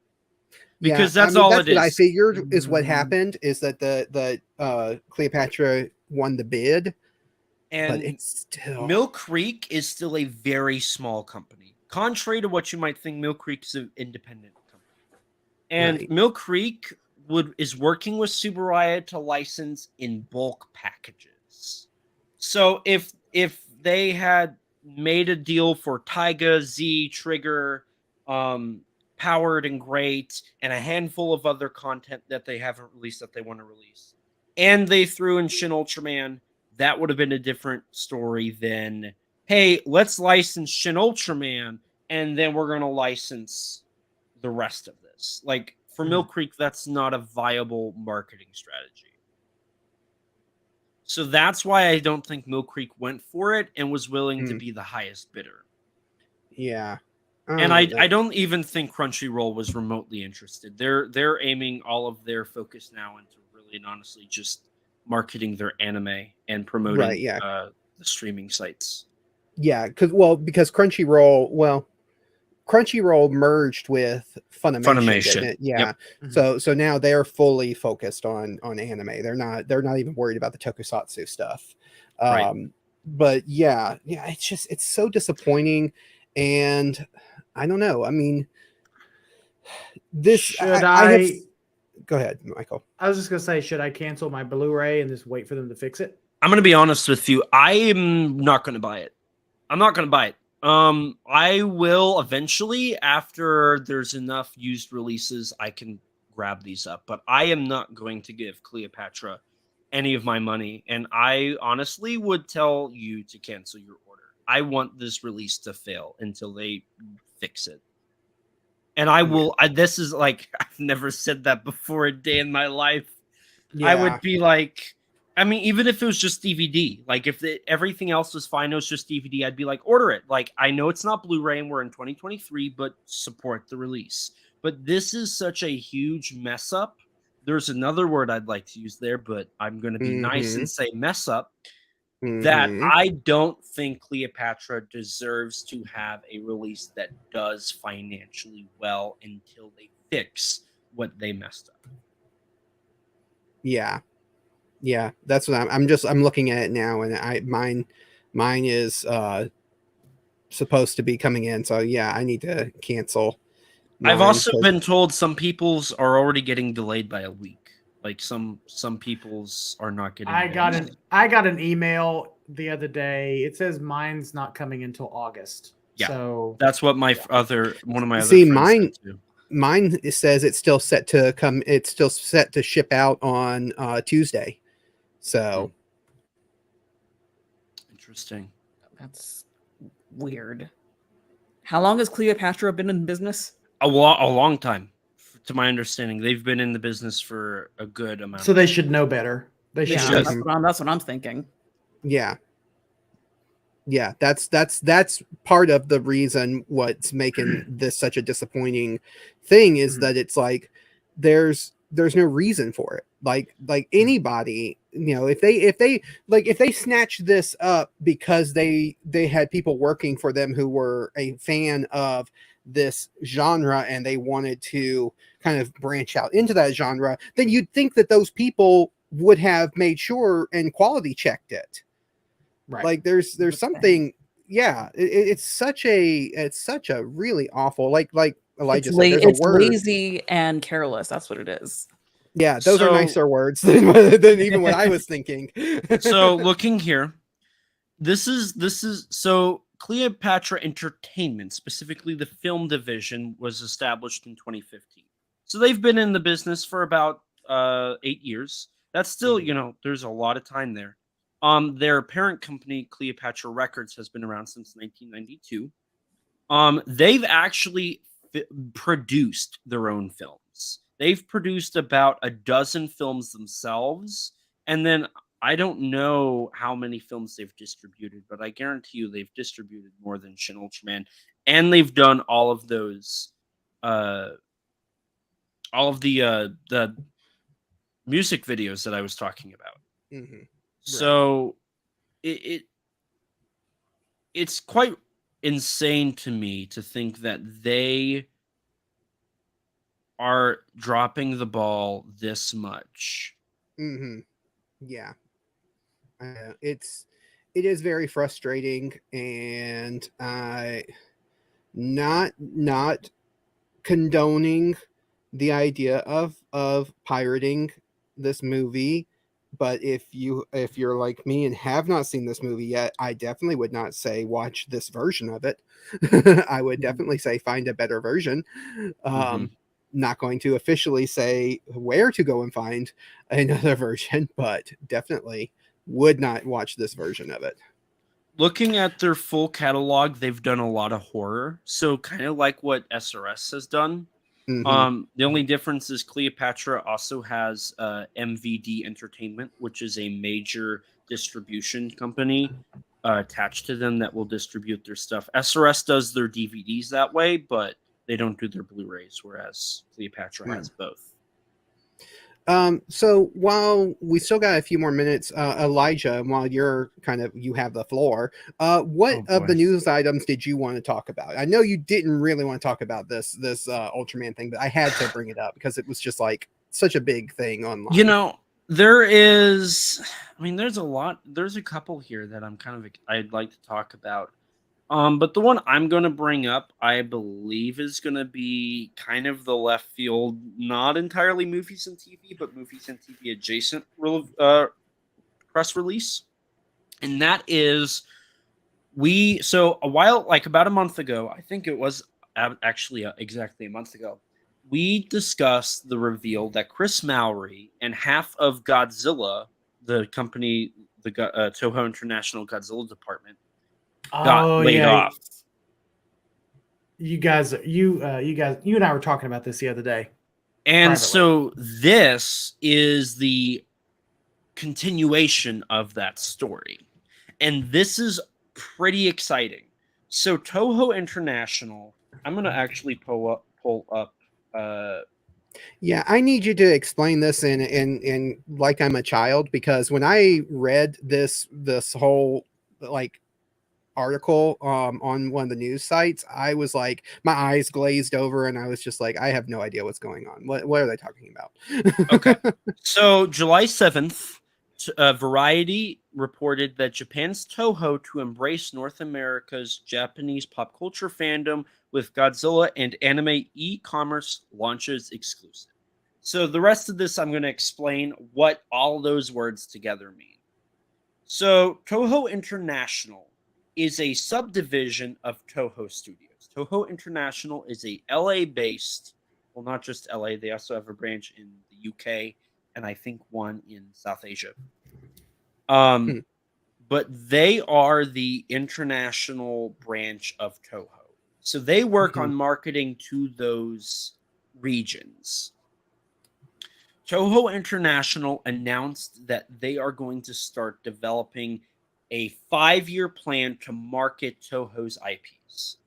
Because that's all it is. I figured is what happened is that the Cleopatra won the bid, and but it's still Mill Creek is still a very small company. Contrary to what you might think, Mill Creek is an independent company, and Right. Mill Creek is working with Subaraya to license in bulk packages. So if they had made a deal for Taiga, Z, Trigger, Powered and Great, and a handful of other content that they haven't released that they want to release, and they threw in Shin Ultraman, that would have been a different story than, hey, let's license Shin Ultraman, and then we're going to license the rest of this. Like, for Mill Creek, that's not a viable marketing strategy. So that's why I don't think Mill Creek went for it and was willing to be the highest bidder. Yeah. And I don't even think Crunchyroll was remotely interested. They're aiming all of their focus now into really and honestly just marketing their anime and promoting the streaming sites. Yeah, because Crunchyroll merged with Funimation. Didn't it? Yeah. Yep. So now they're fully focused on anime. They're not even worried about the tokusatsu stuff. But yeah, it's so disappointing, and I don't know. I mean, this go ahead, Michael. I was just gonna say, should I cancel my Blu-ray and just wait for them to fix it? I'm gonna be honest with you. I am not gonna buy it. I'm not gonna buy it. I will eventually, after there's enough used releases, I can grab these up. But I am not going to give Cleopatra any of my money, and I honestly would tell you to cancel your order. I want this release to fail until they fix it. And I will. This is like, I've never said that before a day in my life. Yeah. I would be like, I mean, even if it was just DVD, like if everything else was fine, it was just DVD, I'd be like, order it. Like, I know it's not Blu-ray and we're in 2023, but support the release. But this is such a huge mess up. There's another word I'd like to use there, but I'm going to be nice and say mess up. That I don't think Cleopatra deserves to have a release that does financially well until they fix what they messed up. Yeah, that's what I'm looking at it now, and mine is supposed to be coming in, so yeah, I need to cancel. I've also been told some people's are already getting delayed by a week. Like some people's are not getting. I got an email the other day. It says mine's not coming until August. Yeah, so that's what my one of my other see friends mine. said too. Mine says it's still set to come. It's still set to ship out on Tuesday. So Interesting. That's weird. How long has Cleopatra been in business? A long time, to my understanding. They've been in the business for a good amount. So they should know better. They should. Yeah, should. that's what I'm thinking. yeah, that's part of the reason what's making this such a disappointing thing is that it's like there's no reason for it. Like anybody, you know, if they snatch this up because they had people working for them who were a fan of this genre and they wanted to kind of branch out into that genre, then you'd think that those people would have made sure and quality checked it. Right. Like there's something, yeah. It's such a really awful, like Elijah said, there's a It's word. lazy and careless. That's what it is. Yeah, those are So- nicer words than even what I was thinking. So looking here, this is so Cleopatra Entertainment, specifically the film division, was established in 2015. So they've been in the business for about 8 years. That's still, you know, there's a lot of time there. Their parent company, Cleopatra Records, has been around since 1992. They've actually produced their own films. They've produced about a dozen films themselves, and then I don't know how many films they've distributed, but I guarantee you they've distributed more than Shin Ultraman, and they've done all of those, all of the music videos that I was talking about. Mhm. So it's quite insane to me to think that they are dropping the ball this much. Yeah, it is very frustrating, and not condoning the idea of pirating this movie. But if you're like me and have not seen this movie yet, I definitely would not say watch this version of it. I would definitely say find a better version. Not going to officially say where to go and find another version, but definitely would not watch this version of it. Looking at their full catalog, they've done a lot of horror. So kind of like what SRS has done. The only difference is Cleopatra also has MVD Entertainment, which is a major distribution company attached to them that will distribute their stuff. SRS does their DVDs that way, but they don't do their Blu-rays, whereas Cleopatra has both. So while we still got a few more minutes, Elijah, while you have the floor, what of the news items did you want to talk about? I know you didn't really want to talk about this Ultraman thing, but I had to bring it up because it was just like such a big thing online. You know, there's a lot. There's a couple here that I'd like to talk about. But the one I'm going to bring up, I believe, is going to be kind of the left field, not entirely movies and TV, but movies and TV adjacent press release. And that is, about a month ago, I think it was actually exactly a month ago, we discussed the reveal that Chris Mowry and half of Godzilla, the company, the Toho International Godzilla department, got laid off. You and I were talking about this the other day. And privately. So this is the continuation of that story. And this is pretty exciting. So Toho International, I'm going to actually pull up Yeah, I need you to explain this in like I'm a child, because when I read this whole like article on one of the news sites, I was like, my eyes glazed over and I was just like, I have no idea what's going on. What are they talking about? Okay. So July 7th, Variety reported that Japan's Toho to embrace North America's Japanese pop culture fandom with Godzilla and anime e-commerce launches exclusive. So the rest of this, I'm going to explain what all those words together mean. So Toho International is a subdivision of Toho Studios. Toho International is a LA-based well, not just LA. They also have a branch in the UK and I think one in South Asia. Hmm. But they are the international branch of Toho. So they work on marketing to those regions. Toho International announced that they are going to start developing a 5-year plan to market Toho's IPs.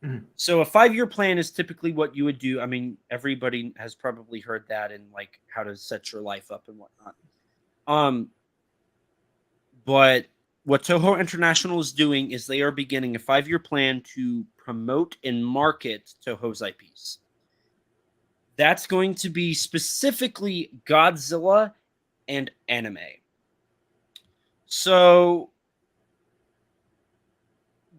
Mhm. So a 5-year plan is typically what you would do. I mean, everybody has probably heard that in like how to set your life up and whatnot. But what Toho International is doing is they are beginning a 5-year plan to promote and market Toho's IPs. That's going to be specifically Godzilla and anime. So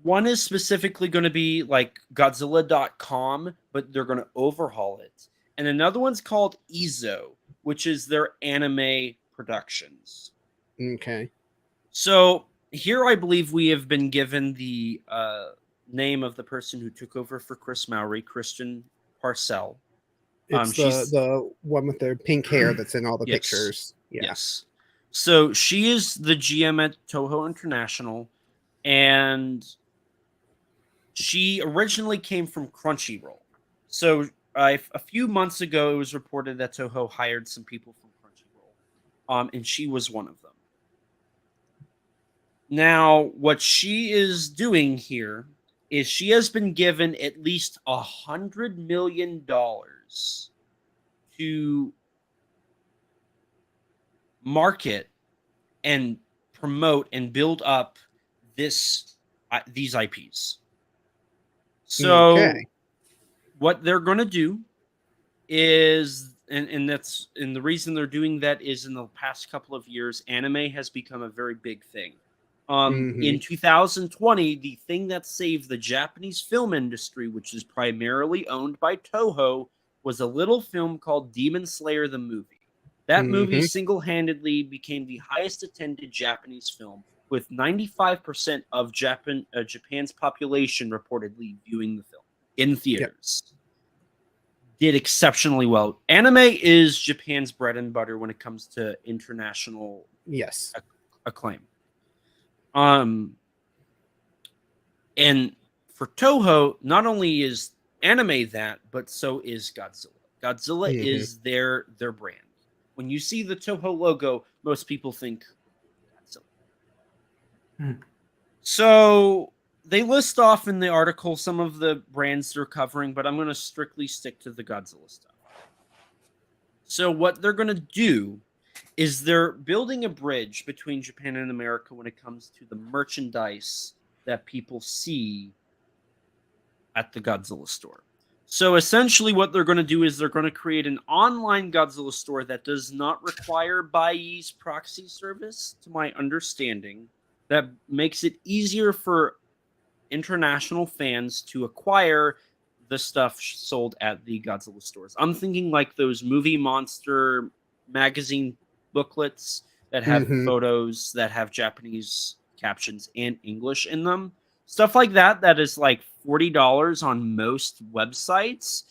one is specifically going to be like Godzilla.com, but they're going to overhaul it. And another one's called Ezo, which is their anime productions. Okay. So here I believe we have been given the name of the person who took over for Chris Mowry, Christian Parcell. It's the one with the pink hair that's in all the Yes. pictures. Yeah. Yes. So she is the GM at Toho International, and she originally came from Crunchyroll. So a few months ago, it was reported that Toho hired some people from Crunchyroll, and she was one of them. Now, what she is doing here is she has been given at least $100 million to market and promote and build up these IPs. So Okay. what they're going to do is, and the reason they're doing that is in the past couple of years, anime has become a very big thing. In 2020, the thing that saved the Japanese film industry, which is primarily owned by Toho, was a little film called Demon Slayer the movie. That movie single-handedly became the highest attended Japanese film, with 95% of Japan's population reportedly viewing the film in theaters. Yep. Did exceptionally well. Anime is Japan's bread and butter when it comes to international acclaim. And for Toho, not only is anime that, but so is Godzilla. Godzilla is their brand. When you see the Toho logo, most people think Godzilla. So they list off in the article some of the brands they're covering, but I'm going to strictly stick to the Godzilla stuff. So what they're going to do is they're building a bridge between Japan and America when it comes to the merchandise that people see at the Godzilla store. So essentially what they're going to do is they're going to create an online Godzilla store that does not require Baiyi's proxy service, to my understanding, that makes it easier for international fans to acquire the stuff sold at the Godzilla stores. I'm thinking like those Movie Monster magazine booklets that have photos that have Japanese captions and English in them. Stuff like that is like $40 on most websites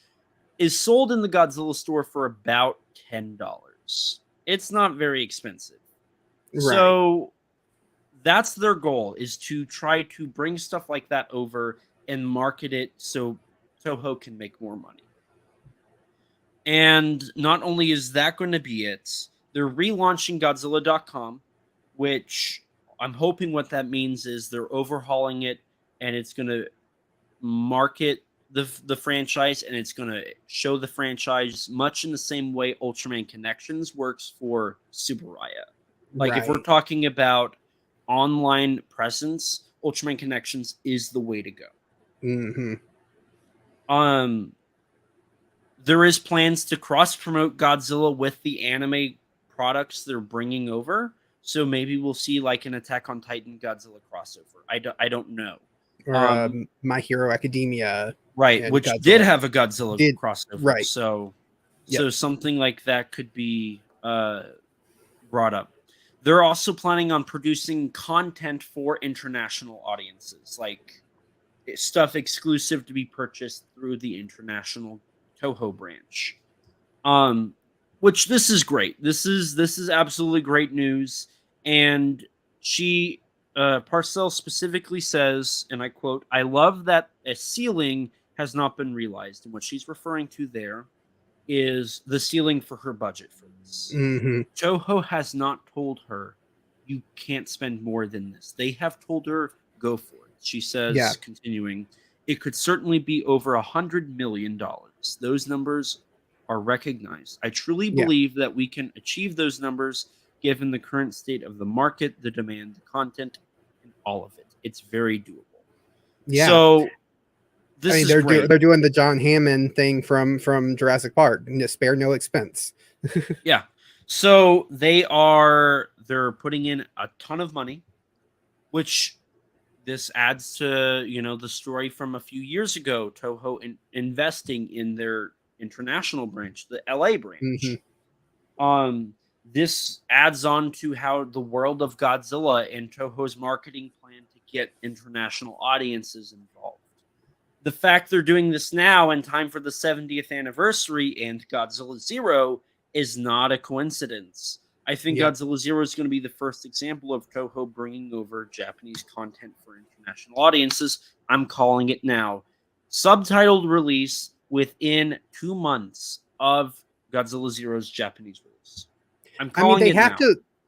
is sold in the Godzilla store for about $10. It's not very expensive. Right. So that's their goal, is to try to bring stuff like that over and market it so Toho can make more money. And not only is that going to be it, they're relaunching Godzilla.com, which I'm hoping what that means is they're overhauling it and it's going to market the franchise, and it's going to show the franchise much in the same way Ultraman Connections works for Subaraya. Like if we're talking about online presence, Ultraman Connections is the way to go. There is plans to cross promote Godzilla with the anime products they're bringing over, so maybe we'll see like an Attack on Titan Godzilla crossover. I don't know. Or My Hero Academia, right? Which Godzilla did have a Godzilla crossover, right? So something like that could be brought up. They're also planning on producing content for international audiences, like stuff exclusive to be purchased through the international Toho branch. Which this is great. This is absolutely great news. And she Parcell specifically says, and I quote, "I love that a ceiling has not been realized." And what she's referring to there is the ceiling for her budget for this. Mm-hmm. Toho has not told her you can't spend more than this. They have told her go for it. She says, Yeah. continuing, "It could certainly be over $100 million. Those numbers are recognized. I truly Yeah. believe that we can achieve those numbers given the current state of the market, the demand, the content, and all of it. It's very doable." Yeah. So this is great. They're doing the John Hammond thing from Jurassic Park, and just spare no expense. Yeah. So they're putting in a ton of money, which this adds to, the story from a few years ago, Toho investing in their international branch, the LA branch. This adds on to how the world of Godzilla and Toho's marketing plan to get international audiences involved. The fact they're doing this now in time for the 70th anniversary and Godzilla Zero is not a coincidence. I think Godzilla Zero is going to be the first example of Toho bringing over Japanese content for international audiences. I'm calling it now. Subtitled release within 2 months of Godzilla Zero's Japanese release. I'm calling it now.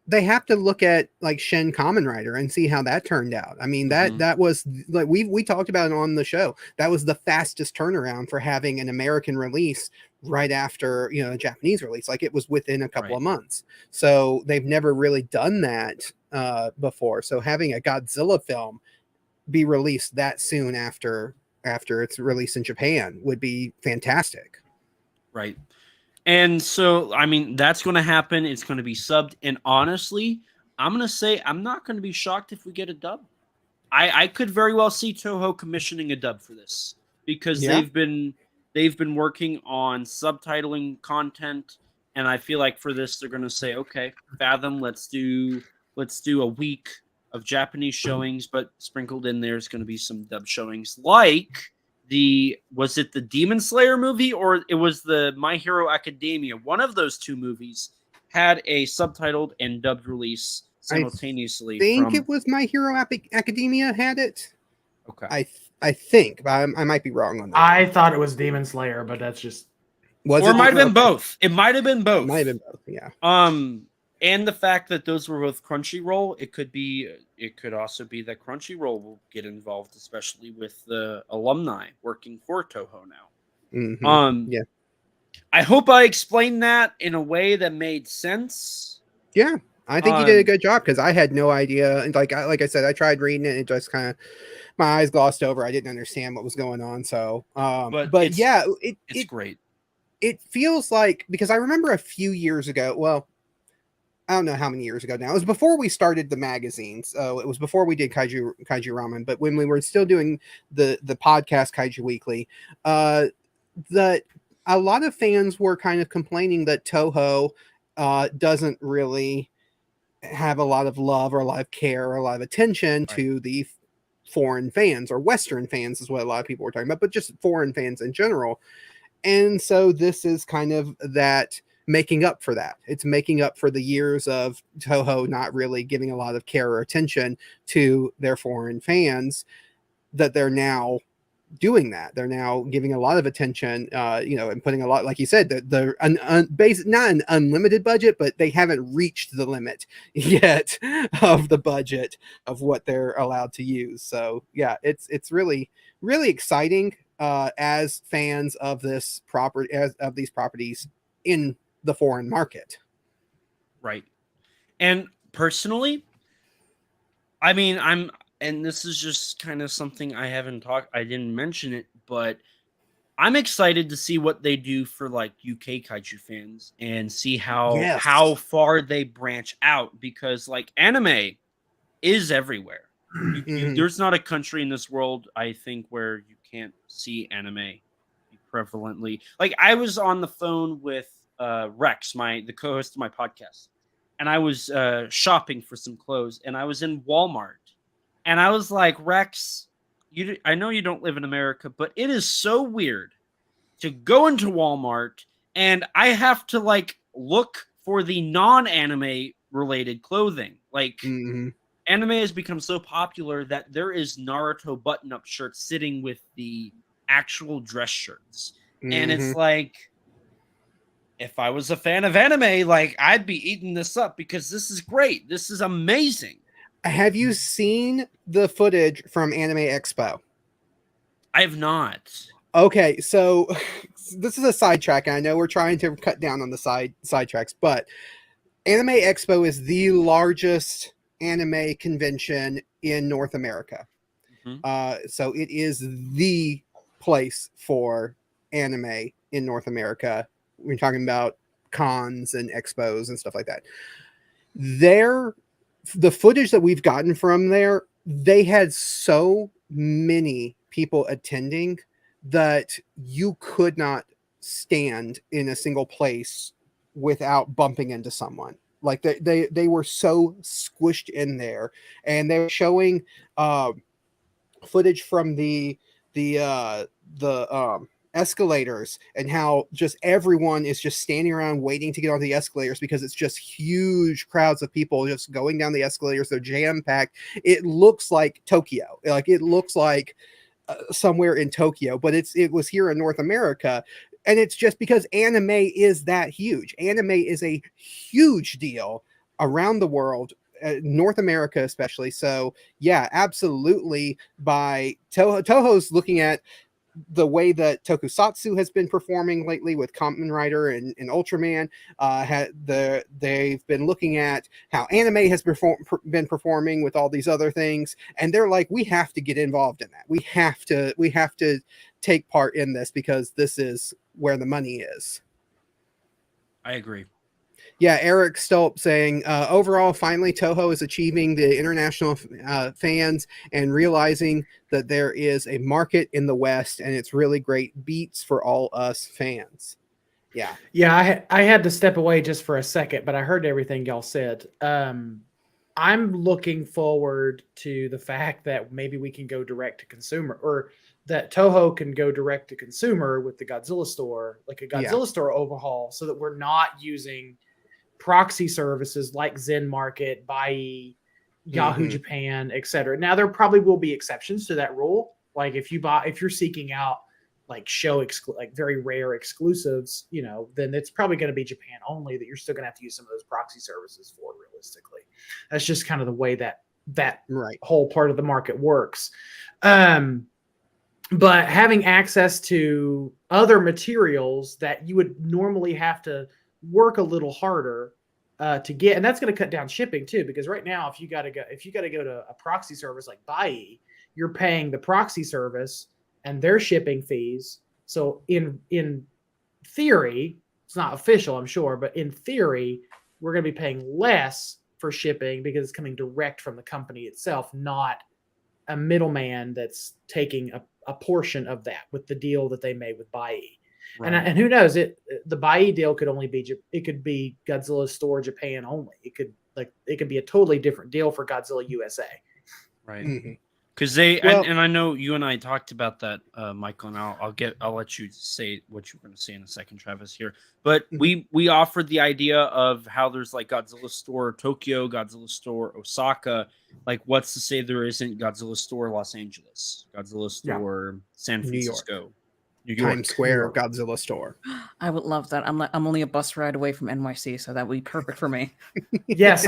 They have to look at like Shin Kamen Rider and see how that turned out. I mean, that was like we talked about it on the show. That was the fastest turnaround for having an American release right after, a Japanese release. Like it was within a couple of months. So they've never really done that before. So having a Godzilla film be released that soon after its release in Japan would be fantastic. Right. And so, I mean, that's going to happen. It's going to be subbed. And honestly, I'm going to say I'm not going to be shocked if we get a dub. I could very well see Toho commissioning a dub for this because they've been working on subtitling content. And I feel like for this, they're going to say, okay, Fathom, let's do a week of Japanese showings, but sprinkled in there is going to be some dub showings like was it the Demon Slayer movie or it was the My Hero Academia? One of those two movies had a subtitled and dubbed release simultaneously. It was My Hero Academia had it. Okay. I think, but I might be wrong on that. I thought it was Demon Slayer, but that's just it might have been both. It might have been both. It might have been both, yeah. And the fact that those were with Crunchyroll, it could also be that Crunchyroll will get involved, especially with the alumni working for Toho now. Yeah. I hope I explained that in a way that made sense. Yeah, I think you did a good job because I had no idea. And like I said, I tried reading it and it just kind of my eyes glossed over. I didn't understand what was going on. So, but yeah, it's great. It feels like because I remember a few years ago. Well, I don't know how many years ago now. It was before we started the magazine. So it was before we did Kaiju Ramen. But when we were still doing the podcast Kaiju Weekly, that a lot of fans were kind of complaining that Toho doesn't really have a lot of love or a lot of care or a lot of attention to the foreign fans or Western fans is what a lot of people were talking about, but just foreign fans in general. And so this is kind of that making up for that. It's making up for the years of Toho not really giving a lot of care or attention to their foreign fans, that they're now doing that. They're now giving a lot of attention, and putting a lot, like you said, not an unlimited budget, but they haven't reached the limit yet of the budget of what they're allowed to use. So yeah, it's really, really exciting as fans of this property, of these properties in the foreign market. Right. And personally, I mean, and this is just kind of something I didn't mention it, but I'm excited to see what they do for like UK kaiju fans and see how far they branch out, because like anime is everywhere. There's not a country in this world, I think, where you can't see anime prevalently. Like I was on the phone with Rex, the co-host of my podcast, and I was shopping for some clothes, and I was in Walmart, and I was like, Rex, I know you don't live in America, but it is so weird to go into Walmart and I have to like look for the non-anime related clothing. Like anime has become so popular that there is Naruto button-up shirts sitting with the actual dress shirts. And it's like, if I was a fan of anime, like I'd be eating this up because this is great. This is amazing. Have you seen the footage from Anime Expo? I have not. Okay, so this is a sidetrack, and I know we're trying to cut down on the sidetracks, but Anime Expo is the largest anime convention in North America. So it is the place for anime in North America. We're talking about cons and expos and stuff like that. The footage that we've gotten from there, they had so many people attending that you could not stand in a single place without bumping into someone. Like they were so squished in there, and they were showing footage from the escalators and how just everyone is just standing around waiting to get on the escalators because it's just huge crowds of people just going down the escalators. They're jam-packed. It looks like Tokyo. Like it looks like somewhere in Tokyo, but it was here in North America. And it's just because anime is that huge. Anime is a huge deal around the world, North America especially. So yeah, absolutely. By Toho's looking at the way that Tokusatsu has been performing lately with Kamen Rider and Ultraman. They've been looking at how anime has been performing with all these other things, and they're like, we have to get involved in that. We have to take part in this because this is where the money is. I agree. Yeah, Eric Stolp saying, overall, finally, Toho is achieving the international fans and realizing that there is a market in the West, and it's really great beats for all us fans. Yeah. Yeah, I had to step away just for a second, but I heard everything y'all said. I'm looking forward to the fact that maybe we can go direct to consumer, or that Toho can go direct to consumer with the Godzilla store, like a Godzilla store overhaul, so that we're not using proxy services like Zen Market, Bai, Yahoo Japan, etc. Now there probably will be exceptions to that rule. Like if you're seeking out like like very rare exclusives, then it's probably going to be Japan only that you're still going to have to use some of those proxy services for realistically. That's just kind of the way that whole part of the market works. But having access to other materials that you would normally have to work a little harder to get, and that's going to cut down shipping too, because right now if you got to go to a proxy service like Bai, you're paying the proxy service and their shipping fees. So in theory, it's not official, I'm sure, but in theory, we're going to be paying less for shipping because it's coming direct from the company itself, not a middleman that's taking a portion of that with the deal that they made with Bai. Right. And who knows, the Bai deal could only be, it could be Godzilla store Japan only. It could be a totally different deal for Godzilla USA. Right. Because and I know you and I talked about that, Michael, and I'll let you say what you're going to say in a second, Travis, here. But we offered the idea of how there's like Godzilla store Tokyo, Godzilla store Osaka. Like, what's to say there isn't Godzilla store Los Angeles, Godzilla store San Francisco, New York, Times Square, Godzilla store. I would love that. I'm only a bus ride away from NYC, so that would be perfect for me. Yes,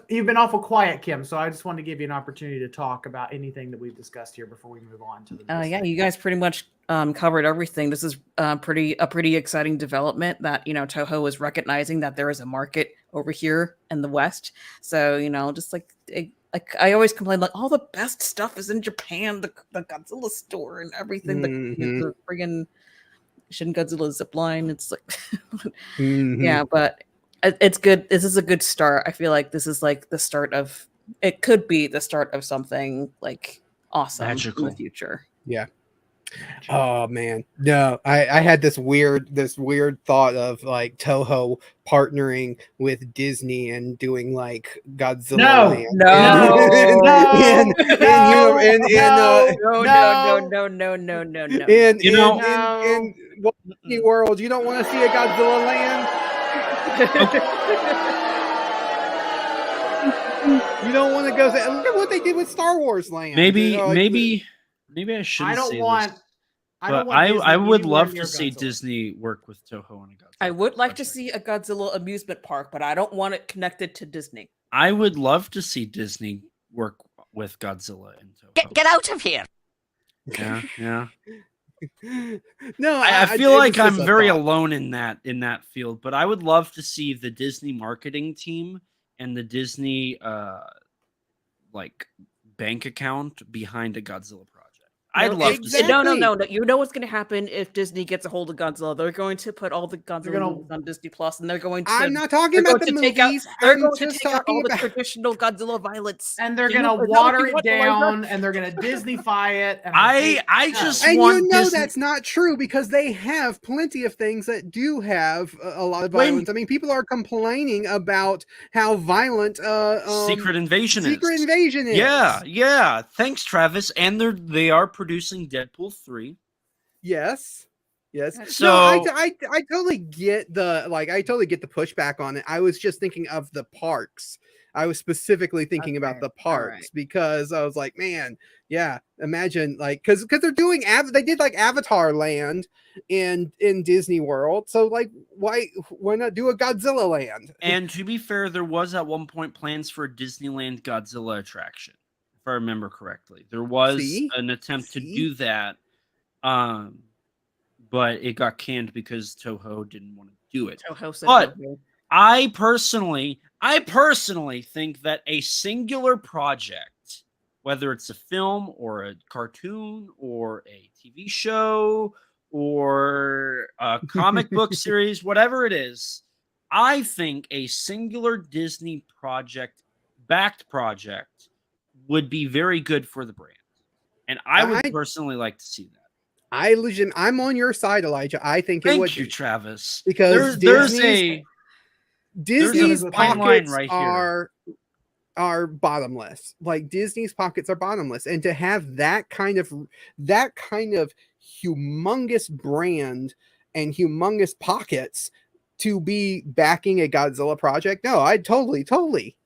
you've been awful quiet, Kim, so I just wanted to give you an opportunity to talk about anything that we've discussed here before we move on to the next thing. You guys pretty much covered everything. This is a pretty exciting development that, Toho is recognizing that there is a market over here in the West. So, just like I always complain, like all the best stuff is in Japan, the Godzilla store and everything. The friggin' Shin Godzilla zipline. It's like, yeah, but it's good. This is a good start. I feel like this is like the start of. It could be the start of something like awesome in the future. Yeah. Oh man, no! I had this weird thought of like Toho partnering with Disney and doing like Godzilla. No. in Walt Disney World. You don't want to see a Godzilla land. You don't want to go. Look at what they did with Star Wars Land. Maybe Like, maybe I shouldn't I don't say want. this. I don't But want. Disney I would anywhere love near to see Godzilla. Disney work with Toho on a Godzilla. I would like to project. see a Godzilla amusement park, but I don't want it connected to Disney. I would love to see Disney work with Godzilla and Toho. Get out of here. Yeah, yeah. no, I feel it like was just I'm a very thought. alone in that field, but I would love to see the Disney marketing team and the Disney like bank account behind a Godzilla project. I'd No, love to see. exactly. No. You know what's going to happen if Disney gets a hold of Godzilla? They're going to put all the Godzilla gonna- movies on Disney Plus, and they're going to. I'm not talking they're about the going to take out. movies. They're I'm going to just take out all talking the about. traditional Godzilla violence. And they're Do you gonna know- is that what water you it want, Eliza? down, and they're gonna Disneyfy it. And I just And want you know Disney. that's not true because they have plenty of things that do have a lot of When- violence. I mean, people are complaining about how violent Secret Invasion Secret is. Invasion is. Yeah. Thanks, Travis. And they are producing Deadpool 3. Yes. So- No, I totally get the pushback on it. I was just thinking of the parks. I was specifically thinking about Okay, the all parks right. because I was like, man, yeah, imagine like because they're doing they did like Avatar Land in Disney World. So like why not do a Godzilla Land? And to be fair, there was at one point plans for a Disneyland Godzilla attraction, if I remember correctly. There was See? an attempt to See? do that, but it got canned because Toho didn't want to do it. Toho said But- no. I personally think that a singular project, whether it's a film or a cartoon or a TV show or a comic book series, whatever it is, I think a singular Disney backed project would be very good for the brand. And I would personally like to see that. I'm on your side, Elijah. I think it would Thank you, be. Travis. Because Disney's a fine line pockets right here. are bottomless. Like Disney's pockets are bottomless, and to have that kind of humongous brand and humongous pockets to be backing a Godzilla project, no, I totally,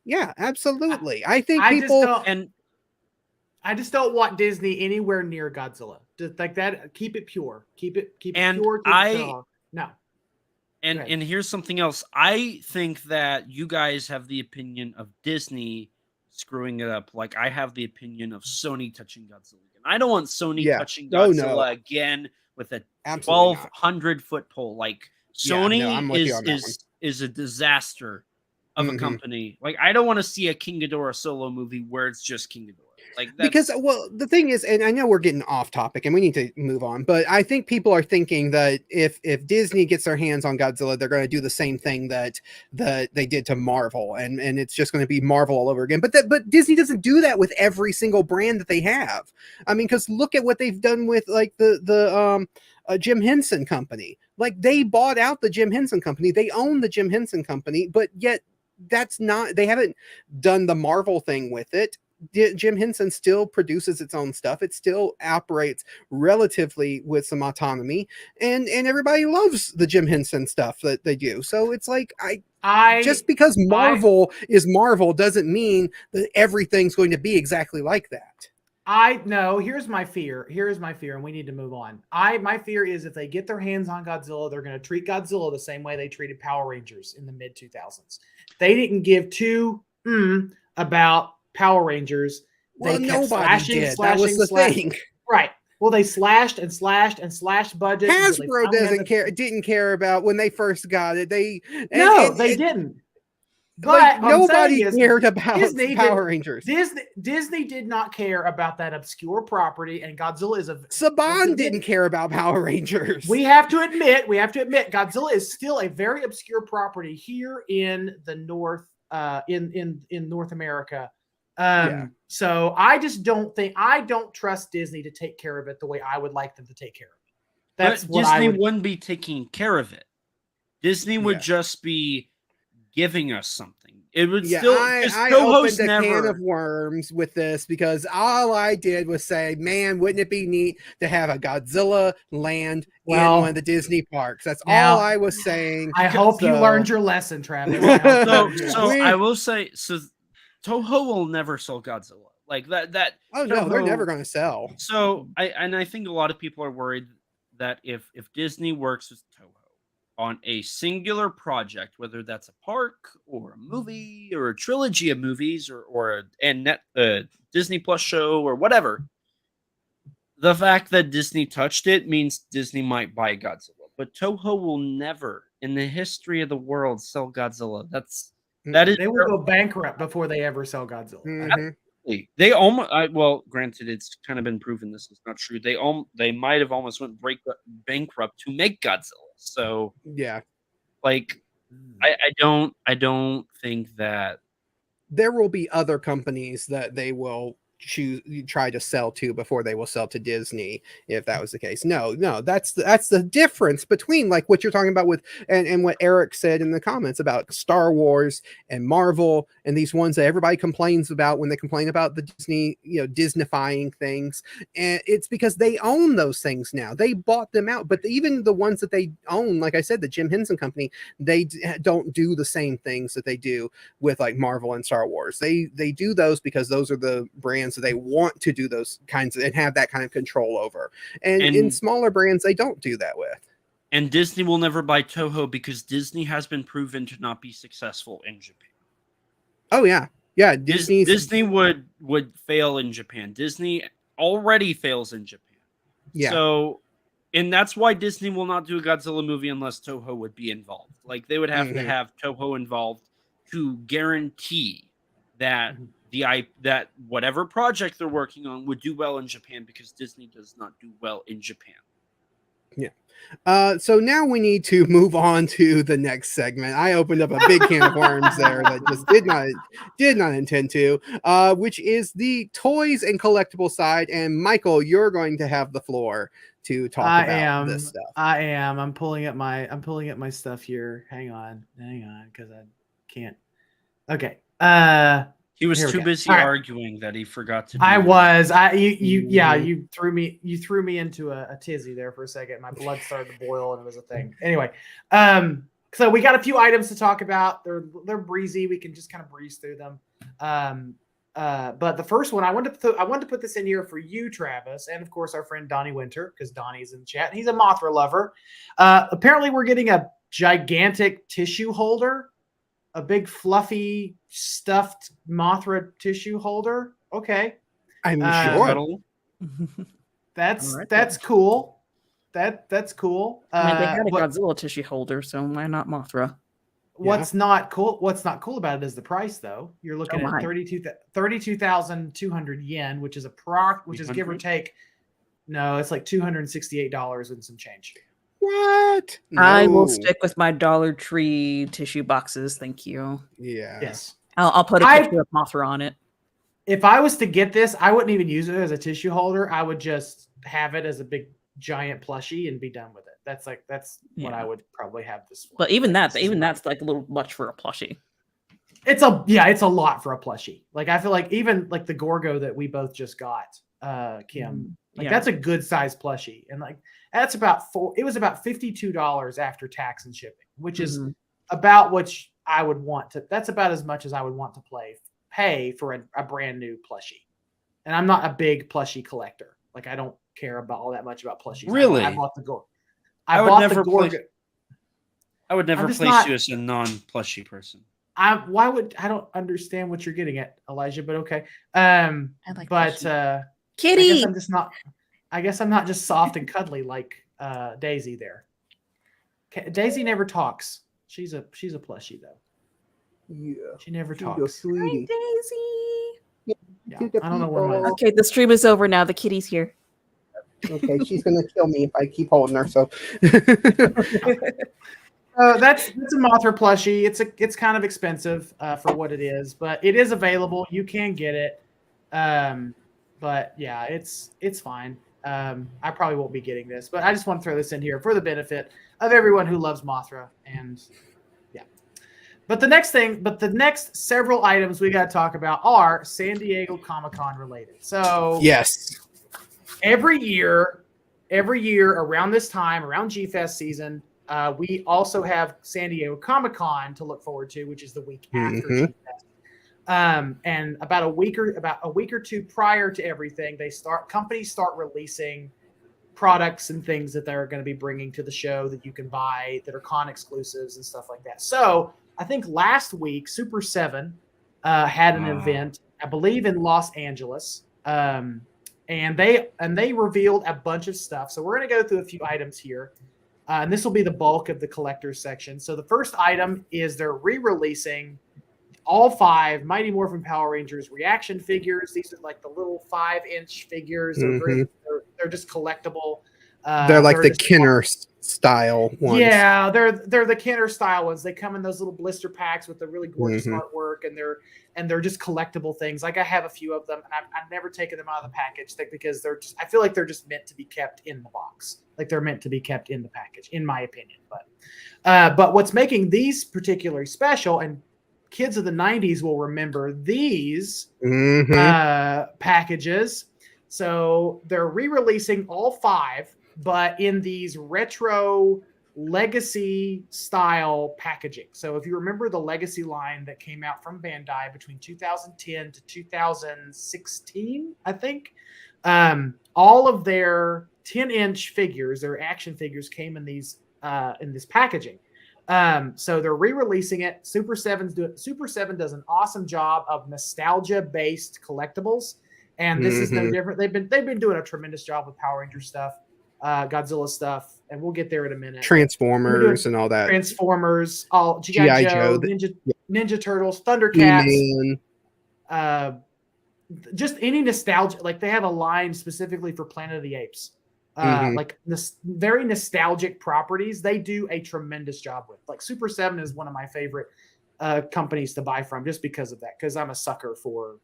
yeah, absolutely. I think I people just don't want Disney anywhere near Godzilla. Just like that, keep it pure. Keep it And pure. No. And here's something else. I think that you guys have the opinion of Disney screwing it up. Like I have the opinion of Sony touching Godzilla again. I don't want Sony touching Oh, Godzilla no. again with a Absolutely not. 1,200-foot pole. Like Yeah, Sony no, I'm with you on that is a disaster of a Mhm. company. Like I don't want to see a King Ghidorah solo movie where it's just King Ghidorah. Like because the thing is, and I know we're getting off topic and we need to move on, but I think people are thinking that if Disney gets their hands on Godzilla, they're going to do the same thing that they did to Marvel, and it's just going to be Marvel all over again. But Disney doesn't do that with every single brand that they have. I mean, because look at what they've done with like the Jim Henson Company. Like they bought out the Jim Henson Company, they own the Jim Henson Company, but yet they haven't done the Marvel thing with it. Jim Henson still produces its own stuff. It still operates relatively with some autonomy, and everybody loves the Jim Henson stuff that they do. So it's like just because Marvel is Marvel doesn't mean that everything's going to be exactly like that. Here's my fear. And we need to move on. My fear is if they get their hands on Godzilla, they're going to treat Godzilla the same way they treated Power Rangers in the mid 2000s. They didn't give two about Power Rangers. They kept nobody slashing, did. slashing, That was the slashing. thing. Right. Well, they slashed and slashed and slashed budgets. Hasbro didn't care about when they first got it. They didn't. But Like, what I'm nobody saying is cared about Disney Power Rangers. Disney did not care about that obscure property, and Godzilla is a Saban didn't care about Power Rangers. We have to admit, Godzilla is still a very obscure property here in the North, in North America. So I don't trust Disney to take care of it the way I would like them to take care of it. That's but what Disney I would. wouldn't be taking care of it. Disney would just be giving us something. It would Yeah, still I because opened Toho's a can never. of worms with this because all I did was say, man, wouldn't it be neat to have a Godzilla land in one of the Well, Disney parks? That's all now I was saying. I hope you So- learned your lesson, Travis. I hope you So learned your so lesson. I will say Toho will never sell Godzilla like that. Oh no, they're never Toho- going to sell. So I think a lot of people are worried that if Disney works with Toho on a singular project, whether that's a park or a movie or a trilogy of movies or a Disney Plus show or whatever, the fact that Disney touched it means Disney might buy Godzilla. But Toho will never, in the history of the world, sell Godzilla. That is They will go bankrupt before they ever sell Godzilla. Mhm. they almost. Well, granted, it's kind of been proven this is not true. They might have almost went bankrupt to make Godzilla. So Yeah. like, I don't think that. There will be other companies that they will try to sell to before they will sell to Disney if that was the case. No, that's the difference between like what you're talking about with and what Eric said in the comments about Star Wars and Marvel and these ones that everybody complains about when they complain about the Disney, Disneyfying things. And it's because they own those things now. They bought them out, but even the ones that they own, like I said, the Jim Henson Company, they don't do the same things that they do with like Marvel and Star Wars. They do those because those are the brands that they want to do those kinds of and have that kind of control over. And in smaller brands, they don't do that with. And Disney will never buy Toho because Disney has been proven to not be successful in Japan. Oh yeah. Yeah, Disney would fail in Japan. Disney already fails in Japan. Yeah. So, and that's why Disney will not do a Godzilla movie unless Toho would be involved. Like they would have to have Toho involved to guarantee that that whatever project they're working on would do well in Japan because Disney does not do well in Japan. Yeah. So now we need to move on to the next segment. I opened up a big can of worms there that just did not intend to, which is the toys and collectible side. And Michael, you're going to have the floor to talk about this stuff. I am. I'm pulling up my stuff here. Hang on, because I can't. Okay. He was too busy arguing that he forgot to do you threw me into a tizzy there for a second. My blood started to boil and it was a thing. Anyway, so we got a few items to talk about. They're breezy. We can just kind of breeze through them. But the first one I wanted to put this in here for you, Travis, and of course our friend Donnie Winter, because Donnie's in the chat. He's a Mothra lover. Apparently we're getting a gigantic tissue holder. A big fluffy stuffed Mothra tissue holder. Okay. I'm sure. That's cool. That's cool. I mean, they had a Godzilla tissue holder, so why not Mothra? What's not cool about it is the price, though. You're looking at 32,200 yen, which is give or take. No, it's like $268 and some change. What? No. I will stick with my Dollar Tree tissue boxes. Thank you. Yeah. Yes. I'll put a picture of Mothra on it. If I was to get this, I wouldn't even use it as a tissue holder. I would just have it as a big giant plushie and be done with it. That's what I would probably have this for. But even that's like a little much for a plushie. It's a lot for a plushie. Like I feel like even like the Gorgo that we both just got, Kim, that's a good size plushie. And like that's it was about $52 after tax and shipping, which is about what I would want to. That's about as much as I would want to pay for a brand new plushie. And I'm not a big plushie collector. Like I don't care about all that much about plushies. Really? I bought the Gorgo. I would never place you as a non-plushie person. I don't understand what you're getting at, Elijah, but okay. Kitty. I guess I'm not just soft and cuddly like Daisy there. Daisy never talks. She's a plushie though. Yeah. She never talks. Hi, Daisy. Yeah, I don't know where mine is. Okay, the stream is over now. The kitty's here. Okay, she's gonna kill me if I keep holding her. So that's a Mothra plushie. It's kind of expensive for what it is, but it is available. You can get it. But yeah, it's fine. I probably won't be getting this, but I just want to throw this in here for the benefit of everyone who loves Mothra. And yeah, But the next several items we got to talk about are San Diego Comic-Con related. So Yes. every year around this time, around G-Fest season, we also have San Diego Comic-Con to look forward to, which is the week after G-Fest. And about a week or two prior to everything, companies start releasing products and things that they're going to be bringing to the show that you can buy that are con exclusives and stuff like that. So I think last week Super 7 had an event, I believe in Los Angeles, and they revealed a bunch of stuff. So we're going to go through a few items here, and this will be the bulk of the collector's section. So the first item is they're re-releasing all 5 Mighty Morphin Power Rangers reaction figures. These are like the little 5-inch figures. They're just collectible. They're like the Kenner style ones. Yeah, they're the Kenner style ones. They come in those little blister packs with the really gorgeous artwork, and they're just collectible things. Like I have a few of them, and I've never taken them out of the package because I feel like they're just meant to be kept in the box. Like they're meant to be kept in the package, in my opinion. But what's making these particularly special, and kids of the 90s will remember these packages. So they're re-releasing all 5, but in these retro legacy style packaging. So if you remember the legacy line that came out from Bandai between 2010 to 2016, I think, all of their 10-inch figures, their action figures, came in this packaging. So they're re-releasing it. Super 7 does an awesome job of nostalgia-based collectibles, and this is no different. They've been doing a tremendous job with Power Ranger stuff, Godzilla stuff, and we'll get there in a minute. Transformers and all that. Transformers, all G.I. Joe, Ninja Turtles, Thundercats, just any nostalgia. Like they have a line specifically for Planet of the Apes. Like this very nostalgic properties, they do a tremendous job with. Like Super 7 is one of my favorite companies to buy from, just because of that. Because I'm a sucker for,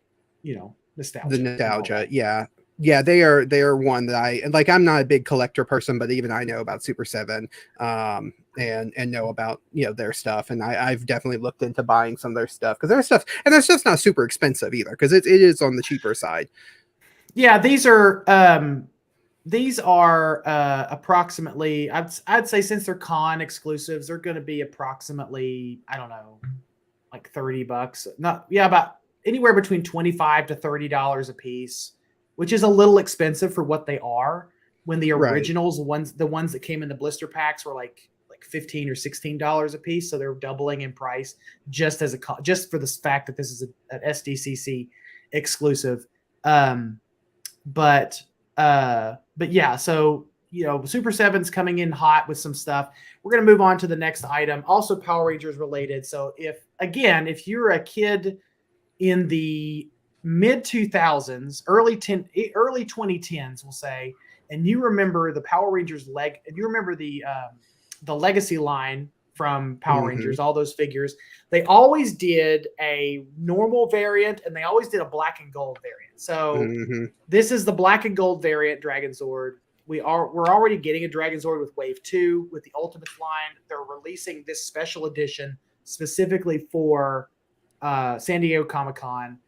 nostalgia. The nostalgia, yeah. They are one that I like. I'm not a big collector person, but even I know about Super 7, and know about their stuff. And I've definitely looked into buying some of their stuff because their stuff's not super expensive either, because it is on the cheaper side. Yeah, these are approximately, I'd say, since they're con exclusives, they're going to be approximately, I don't know, like $30. About anywhere between $25 to $30 a piece, which is a little expensive for what they are. When the originals, the ones that came in the blister packs, were like $15 or $16 a piece, so they're doubling in price just for the fact that this is an SDCC exclusive. But yeah, so Super 7's coming in hot with some stuff. We're going to move on to the next item, also Power Rangers related. So if you're a kid in the mid 2000s, early 2010s, we'll say, and you remember the Power Rangers and you remember the legacy line from Power Rangers, all those figures, they always did a normal variant and they always did a black and gold variant. So this is the black and gold variant Dragon Zord. We're already getting a Dragon Zord with Wave 2 with the Ultimates line. They're releasing this special edition specifically for San Diego Comic-Con.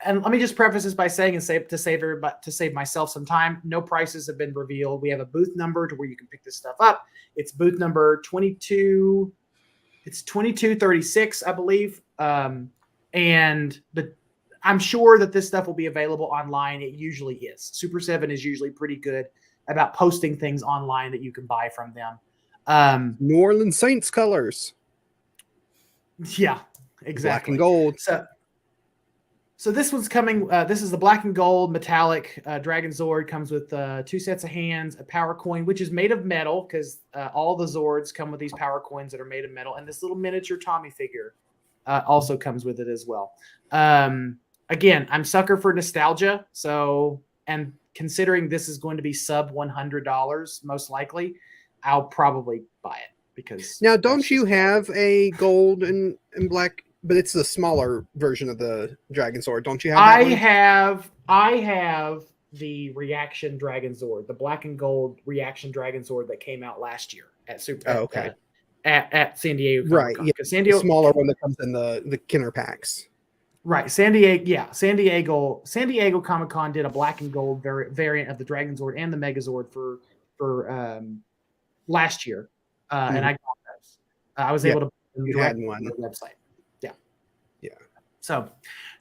And let me just preface this by saying, to save myself some time, no prices have been revealed. We have a booth number to where you can pick this stuff up. It's booth number 22. It's 2236, I believe. But I'm sure that this stuff will be available online. It usually is. Super 7 is usually pretty good about posting things online that you can buy from them. New Orleans Saints colors. Yeah, exactly. Black and gold. So this one's coming. This is the black and gold metallic Dragon Zord. Comes with 2 sets of hands, a power coin, which is made of metal, because all the Zords come with these power coins that are made of metal, and this little miniature Tommy figure also comes with it as well. Again, I'm sucker for nostalgia. So, and considering this is going to be sub $100, most likely, I'll probably buy it, because now, don't you have a gold and black? But it's the smaller version of the Dragon Zord. Don't you have that I have the Reaction Dragon Zord, the black and gold Reaction Dragon Zord that came out last year at Super. at San Diego Comic Right. Con. Yeah. Because San The Diego, smaller one that comes in the Kenner packs. right? San Diego Comic Con did a black and gold variant of the Dragon Zord and the Megazord for last year, and I got those. I was Yeah, able to buy them you directly had on one. their website. Yeah. Yeah. So,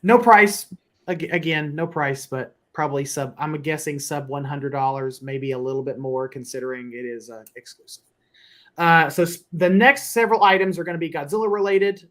no price. Again, no price, but probably I'm guessing sub $100, maybe a little bit more considering it is exclusive. So the next several items are going to be Godzilla related.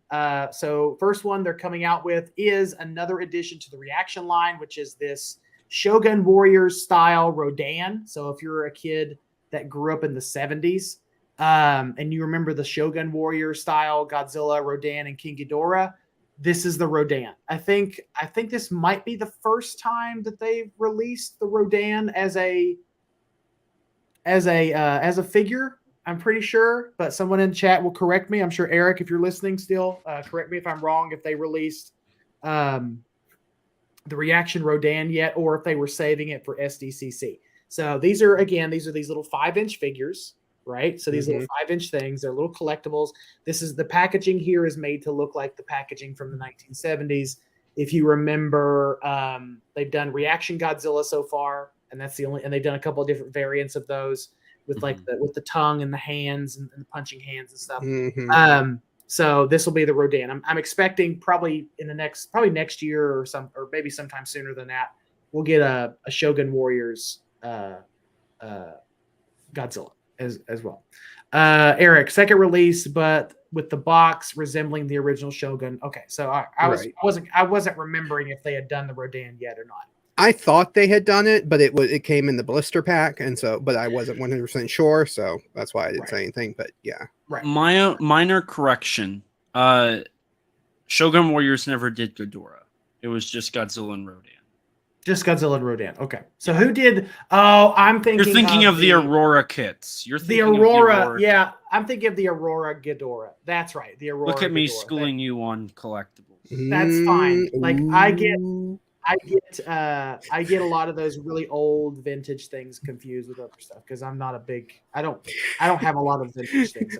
So first one they're coming out with is another addition to the reaction line, which is this Shogun Warriors style Rodan. So if you're a kid that grew up in the 70s and you remember the Shogun Warrior style Godzilla, Rodan, and King Ghidorah, this is the Rodan. I think this might be the first time that they've released the Rodan as a figure. I'm pretty sure, but someone in chat will correct me. I'm sure Eric, if you're listening still, correct me if I'm wrong, if they released the reaction Rodan yet, or if they were saving it for SDCC. So these are these little 5-inch figures, right? So these little 5-inch things, they're little collectibles. The packaging here is made to look like the packaging from the 1970s. If you remember, they've done Reaction Godzilla so far, and they've done a couple of different variants of those with with the tongue and the hands and the punching hands and stuff. So this will be the Rodan. I'm expecting probably next year or maybe sometime sooner than that, we'll get a Shogun Warriors Godzilla as well. Eric, second release, but with the box resembling the original Shogun. Okay, so I wasn't remembering if they had done the Rodan yet or not. I thought they had done it, but it came in the blister pack, and so but I wasn't 100% sure, so that's why I didn't say anything. But yeah, right. Minor correction: Shogun Warriors never did Ghidorah. It was just Godzilla and Rodan. Just Godzilla and Rodan. Okay, so who did? Oh, I'm thinking. You're thinking of the Aurora kits. You're thinking the Aurora. Of the Aurora. Yeah, I'm thinking of the Aurora Ghidorah. That's right. The Aurora. Look at me Ghidorah. schooling you on collectibles. That's fine. Like I get a lot of those really old vintage things confused with other stuff because I'm not a big. I don't have a lot of vintage things.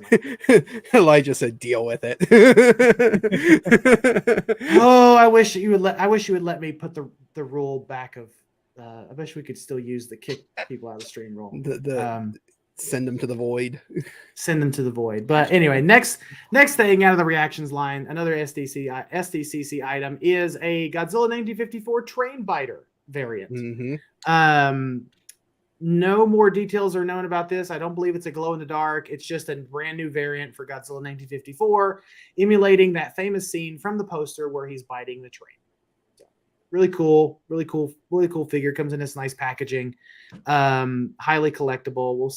Elijah said, "Deal with it." Oh, I wish you would let me put the rule back of. I wish we could still use the kick people out of the stream rule. Send them to the void. Send them to the void. But anyway, next thing out of the reactions line, another SDCC item is a Godzilla 1954 train biter variant. No more details are known about this. I don't believe it's a glow in the dark. It's just a brand new variant for Godzilla 1954, emulating that famous scene from the poster where he's biting the train. Really cool figure. Comes in this nice packaging. Highly collectible. We'll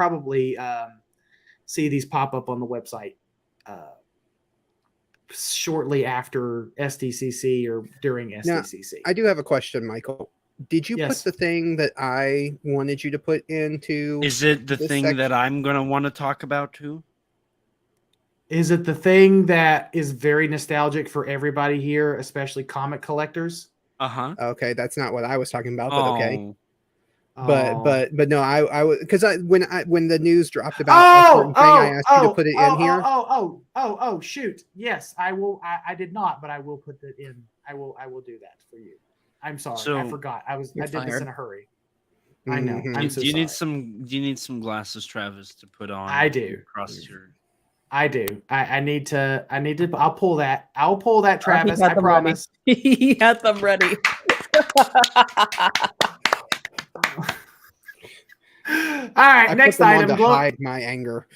probably see these pop up on the website shortly after SDCC or during SDCC. Now, I do have a question, Michael. Did you put the thing that I wanted you to put into? Is it the thing that I'm going to want to talk about too? Is it the thing that is very nostalgic for everybody here, especially comic collectors? Okay, that's not what I was talking about, but okay. Oh. But no, I was because when the news dropped about a certain thing, I asked you to put it in here. Oh, shoot. Yes, I will. I did not, but I will put it in. I will do that for you. I'm sorry. I forgot. I did this in a hurry. I know. I'm so sorry. Do you need some glasses, Travis, to put on? I do. Across your. I do. I need to. I'll pull that. Travis. I promise. He had them ready. All right. Next item. To hide my anger.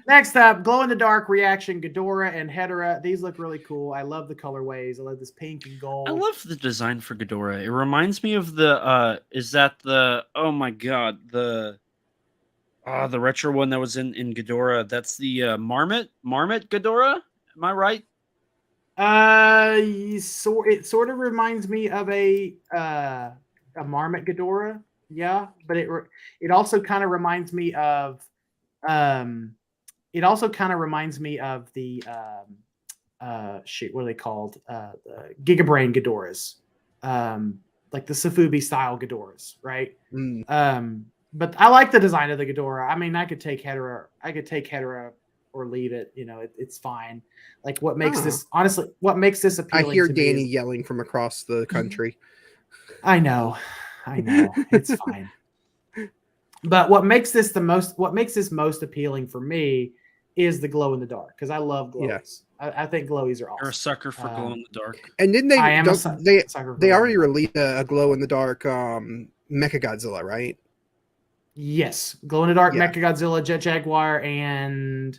Next up, glow in the dark reaction Ghidorah and Hedorah. These look really cool. I love the colorways. I love this pink and gold. I love the design for Ghidorah. It reminds me of the. Is that the? Oh my god, the retro one that was in Ghidorah. That's the Marmot Ghidorah. Am I right? It sort of reminds me of a Marmot Ghidorah. Yeah, but it also kind of reminds me of the what are they called? The Gigabrain Ghidorahs. Like the Safubi style Ghidorahs, right? but I like the design of the Ghidorah. I mean, I could take Hedorah or leave it. It's fine. Like what makes this I appealing hear to Danny me is, yelling from across the country. I know, it's fine. But what makes this most appealing for me is the glow in the dark, because I love glowies. Yeah. I think glowies are awesome. You're a sucker for glow in the dark. And didn't they? I am a Don't they? sucker for They glow in already the dark. released a glow in the dark Mechagodzilla, right? Yes, glow in the dark, Yeah. Mechagodzilla, Jet Jaguar, and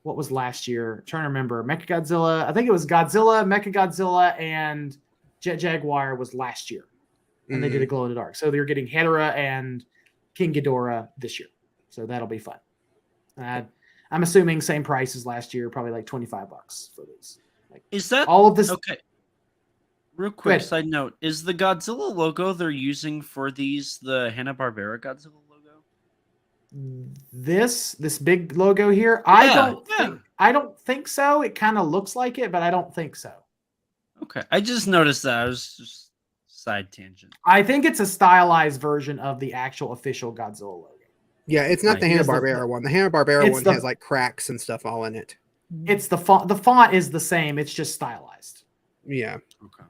what was last year? I'm trying to remember. Mechagodzilla. I think it was Godzilla, Mechagodzilla, and Jet Jaguar was last year, and they did a glow in the dark. So they're getting Hedorah and King Ghidorah this year, so that'll be fun. I'm assuming same price as last year, probably like $25 for these. Like, Is that all of this? okay? Real quick ahead. side note: is the Godzilla logo they're using for these the Hanna-Barbera Godzilla logo? This big logo here, Yeah, I don't think so. It kind of looks like it, but I don't think so. Okay, I just noticed that. I was just side tangent. I think it's a stylized version of the actual official Godzilla logo. Yeah, it's not the Because Hanna-Barbera one. The Hanna-Barbera it's one the- has like cracks and stuff all in it. It's the font. The font is the same. It's just stylized. Yeah. Okay.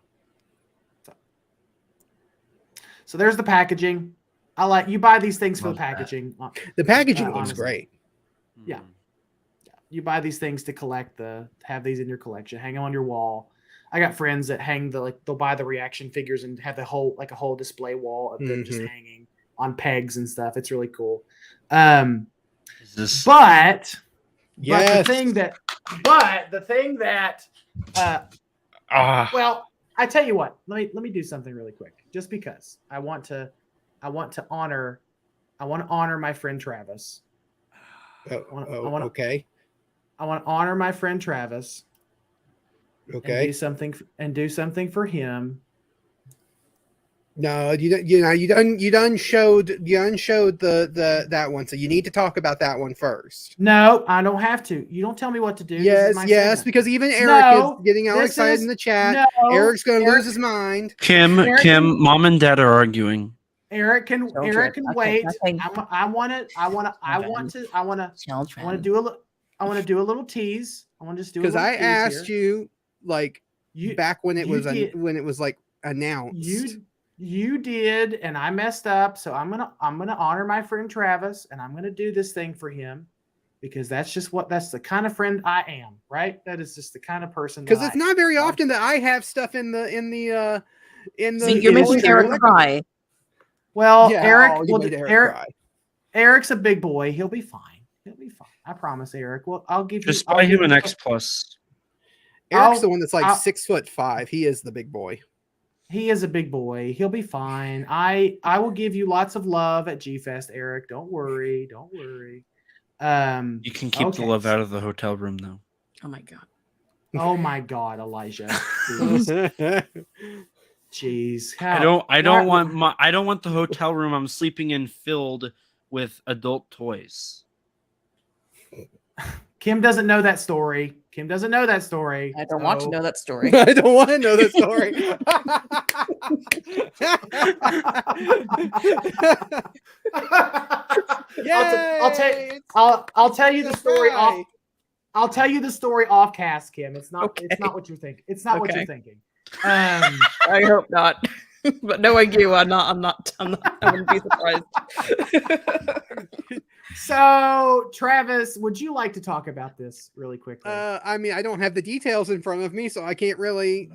So there's the packaging. You buy these things for Love the that. packaging. The packaging looks honestly. great. Yeah. You buy these things to have these in your collection, hang them on your wall. I got friends that they'll buy the reaction figures and have a whole display wall of them just hanging on pegs and stuff. It's really cool. Is this? Yes. But the thing that well, I tell you what, let me do something really quick, just because I want to honor my friend Travis. Okay. I want to honor my friend Travis. Okay. And do something for him. No, you done showed the that one, so you need to talk about that one first. No, I don't have to. You don't tell me what to do. Yes, segment. because even Eric is getting all this excited is- in the chat. no, Eric's gonna Eric- lose his mind. Kim, Mom and Dad are arguing. Eric can Children. wait. Okay. I want to do a little tease. I want to just do a Because little I tease asked here. you back when it was did- when it was like announced. You did, and I messed up. So I'm gonna honor my friend Travis, and I'm gonna do this thing for him, because that's the kind of friend I am, right? That is just the kind of person. Because it's not very often that I have stuff in the See, you're making Eric cry. Well, Yeah, Eric, you made Eric cry. Eric's a big boy. He'll be fine. I promise, Eric. Well, I'll give you. Just buy him an X Plus. Eric's the one that's like I'll- 6'5". He is the big boy. He is a big boy. He'll be fine. I will give you lots of love at G Fest, Eric. Don't worry. You can keep the love out of the hotel room, though. Oh my god. Oh my God, Elijah. Jeez. I don't want the hotel room I'm sleeping in filled with adult toys. Kim doesn't know that story. I don't want to know that story. I don't want to know that story. I'll tell you the story off. I'll tell you the story off cast, Kim. It's not what you're thinking. It's not what you're thinking. I hope not. But knowing you, I wouldn't be surprised. So, Travis, would you like to talk about this really quickly? I mean, I don't have the details in front of me, so I can't really,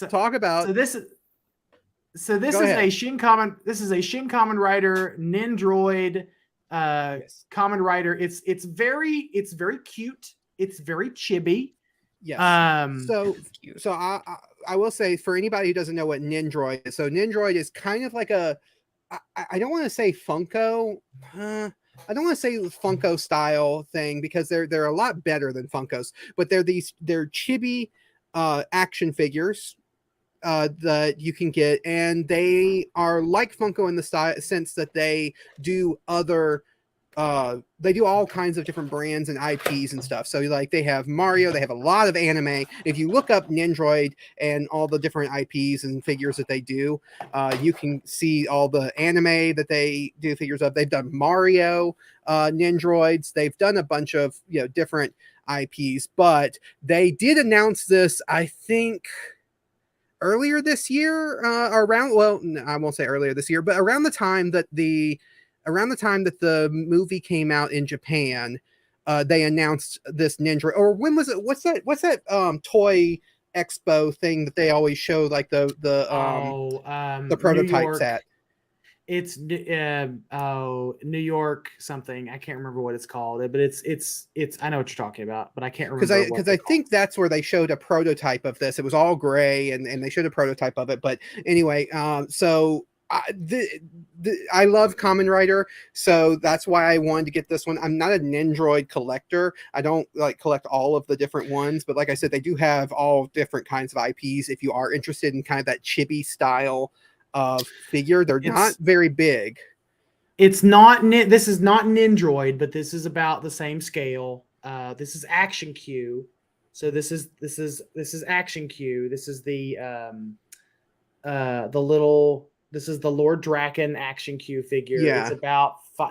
talk about. So this is Go ahead. a Shin Kamen Rider Nindroid Kamen Rider. It's very cute. It's very chibi. Yes. So I will say, for anybody who doesn't know what Nindroid is, so Nindroid is kind of like I don't want to say Funko. I don't want to say Funko style thing, because they're a lot better than Funkos, but they're chibi action figures that you can get, and they are like Funko in the sense that they do other they do all kinds of different brands and IPs and stuff. So like they have Mario, they have a lot of anime. If you look up Nindroid and all the different IPs and figures that they do, you can see all the anime that they do figures of. They've done Mario Nindroids. They've done a bunch of different IPs, but they did announce this, I think, earlier this year, around, well, I won't say earlier this year, but around the time that the movie came out in Japan, they announced this Ninja. Or when was it? What's that toy expo thing that they always show, like the prototypes at? It's New York something. I can't remember what it's called, but it's I know what you're talking about, but I can't remember because I think that's where they showed a prototype of this. It was all gray, and they showed a prototype of it. But anyway, so I love Kamen Rider, so that's why I wanted to get this one. I'm not a Nindroid collector. I don't like collect all of the different ones, but like I said, they do have all different kinds of IPs. If you are interested in kind of that chibi style of figure, they're not very big. It's not. This is not Nindroid, but this is about the same scale. This is Action Q. So this is Action Q. This is the little. This is the Lord Draken Action Q figure. Yeah.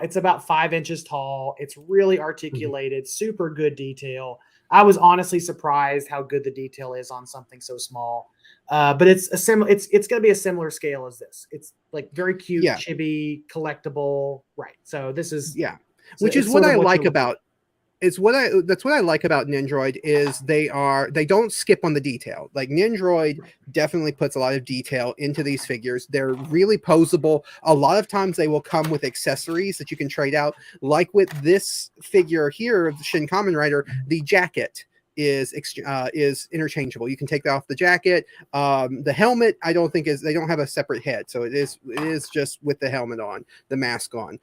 It's about 5 inches tall. It's really articulated, super good detail. I was honestly surprised how good the detail is on something so small. But it's going to be a similar scale as this. It's like very cute, chibi, collectible. Right. So this is which is what I like about. That's what I like about Nindroid is they don't skip on the detail. Like Nindroid definitely puts a lot of detail into these figures. They're really posable. A lot of times they will come with accessories that you can trade out. Like with this figure here of the Shin Kamen Rider, the jacket is interchangeable. You can take that off the jacket. The helmet, I don't think they don't have a separate head, so it is just with the helmet on, the mask on.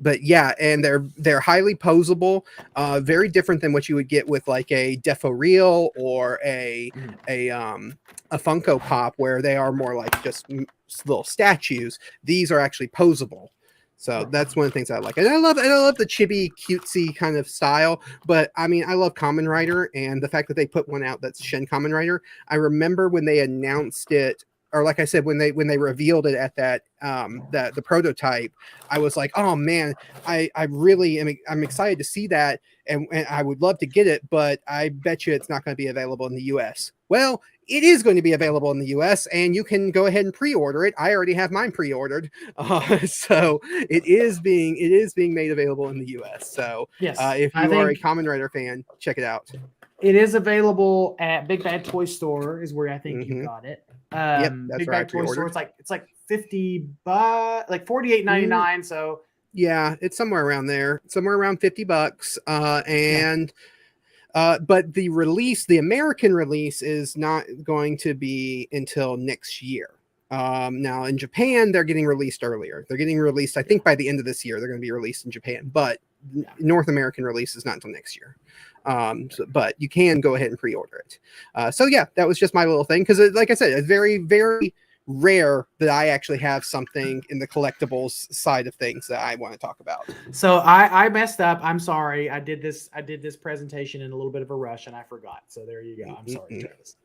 But yeah, and they're highly posable, very different than what you would get with like a Defo Real or a Funko Pop, where they are more like just little statues. These are actually posable. So that's one of the things I like. And I love the chibi, cutesy kind of style. But I mean, I love Kamen Rider, and the fact that they put one out that's Shin Kamen Rider. I remember when they announced it, or like I said, when they revealed it at that the prototype, I was like, oh man, I really am. I'm excited to see that, and I would love to get it, but I bet you it's not going to be available in the US. Well, it is going to be available in the US, and you can go ahead and pre-order it. I already have mine pre-ordered, so it is being made available in the US. So yes, if you are a Kamen Rider fan, check it out. It is available at Big Bad Toy Store, is where I think you got it. Yep, that's Big right. Bad Toy Store. It's like $50, like $48.99. So yeah, it's somewhere around there, somewhere around $50. But the American release is not going to be until next year. Now in Japan, they're getting released earlier. They're getting released, I think, by the end of this year. They're going to be released in Japan, but North American release is not until next year. But you can go ahead and pre-order it. So yeah, that was just my little thing, because like I said, it's very, very rare that I actually have something in the collectibles side of things that I want to talk about. So I messed up. I'm sorry. I did this presentation in a little bit of a rush and I forgot. So there you go. I'm sorry, Travis.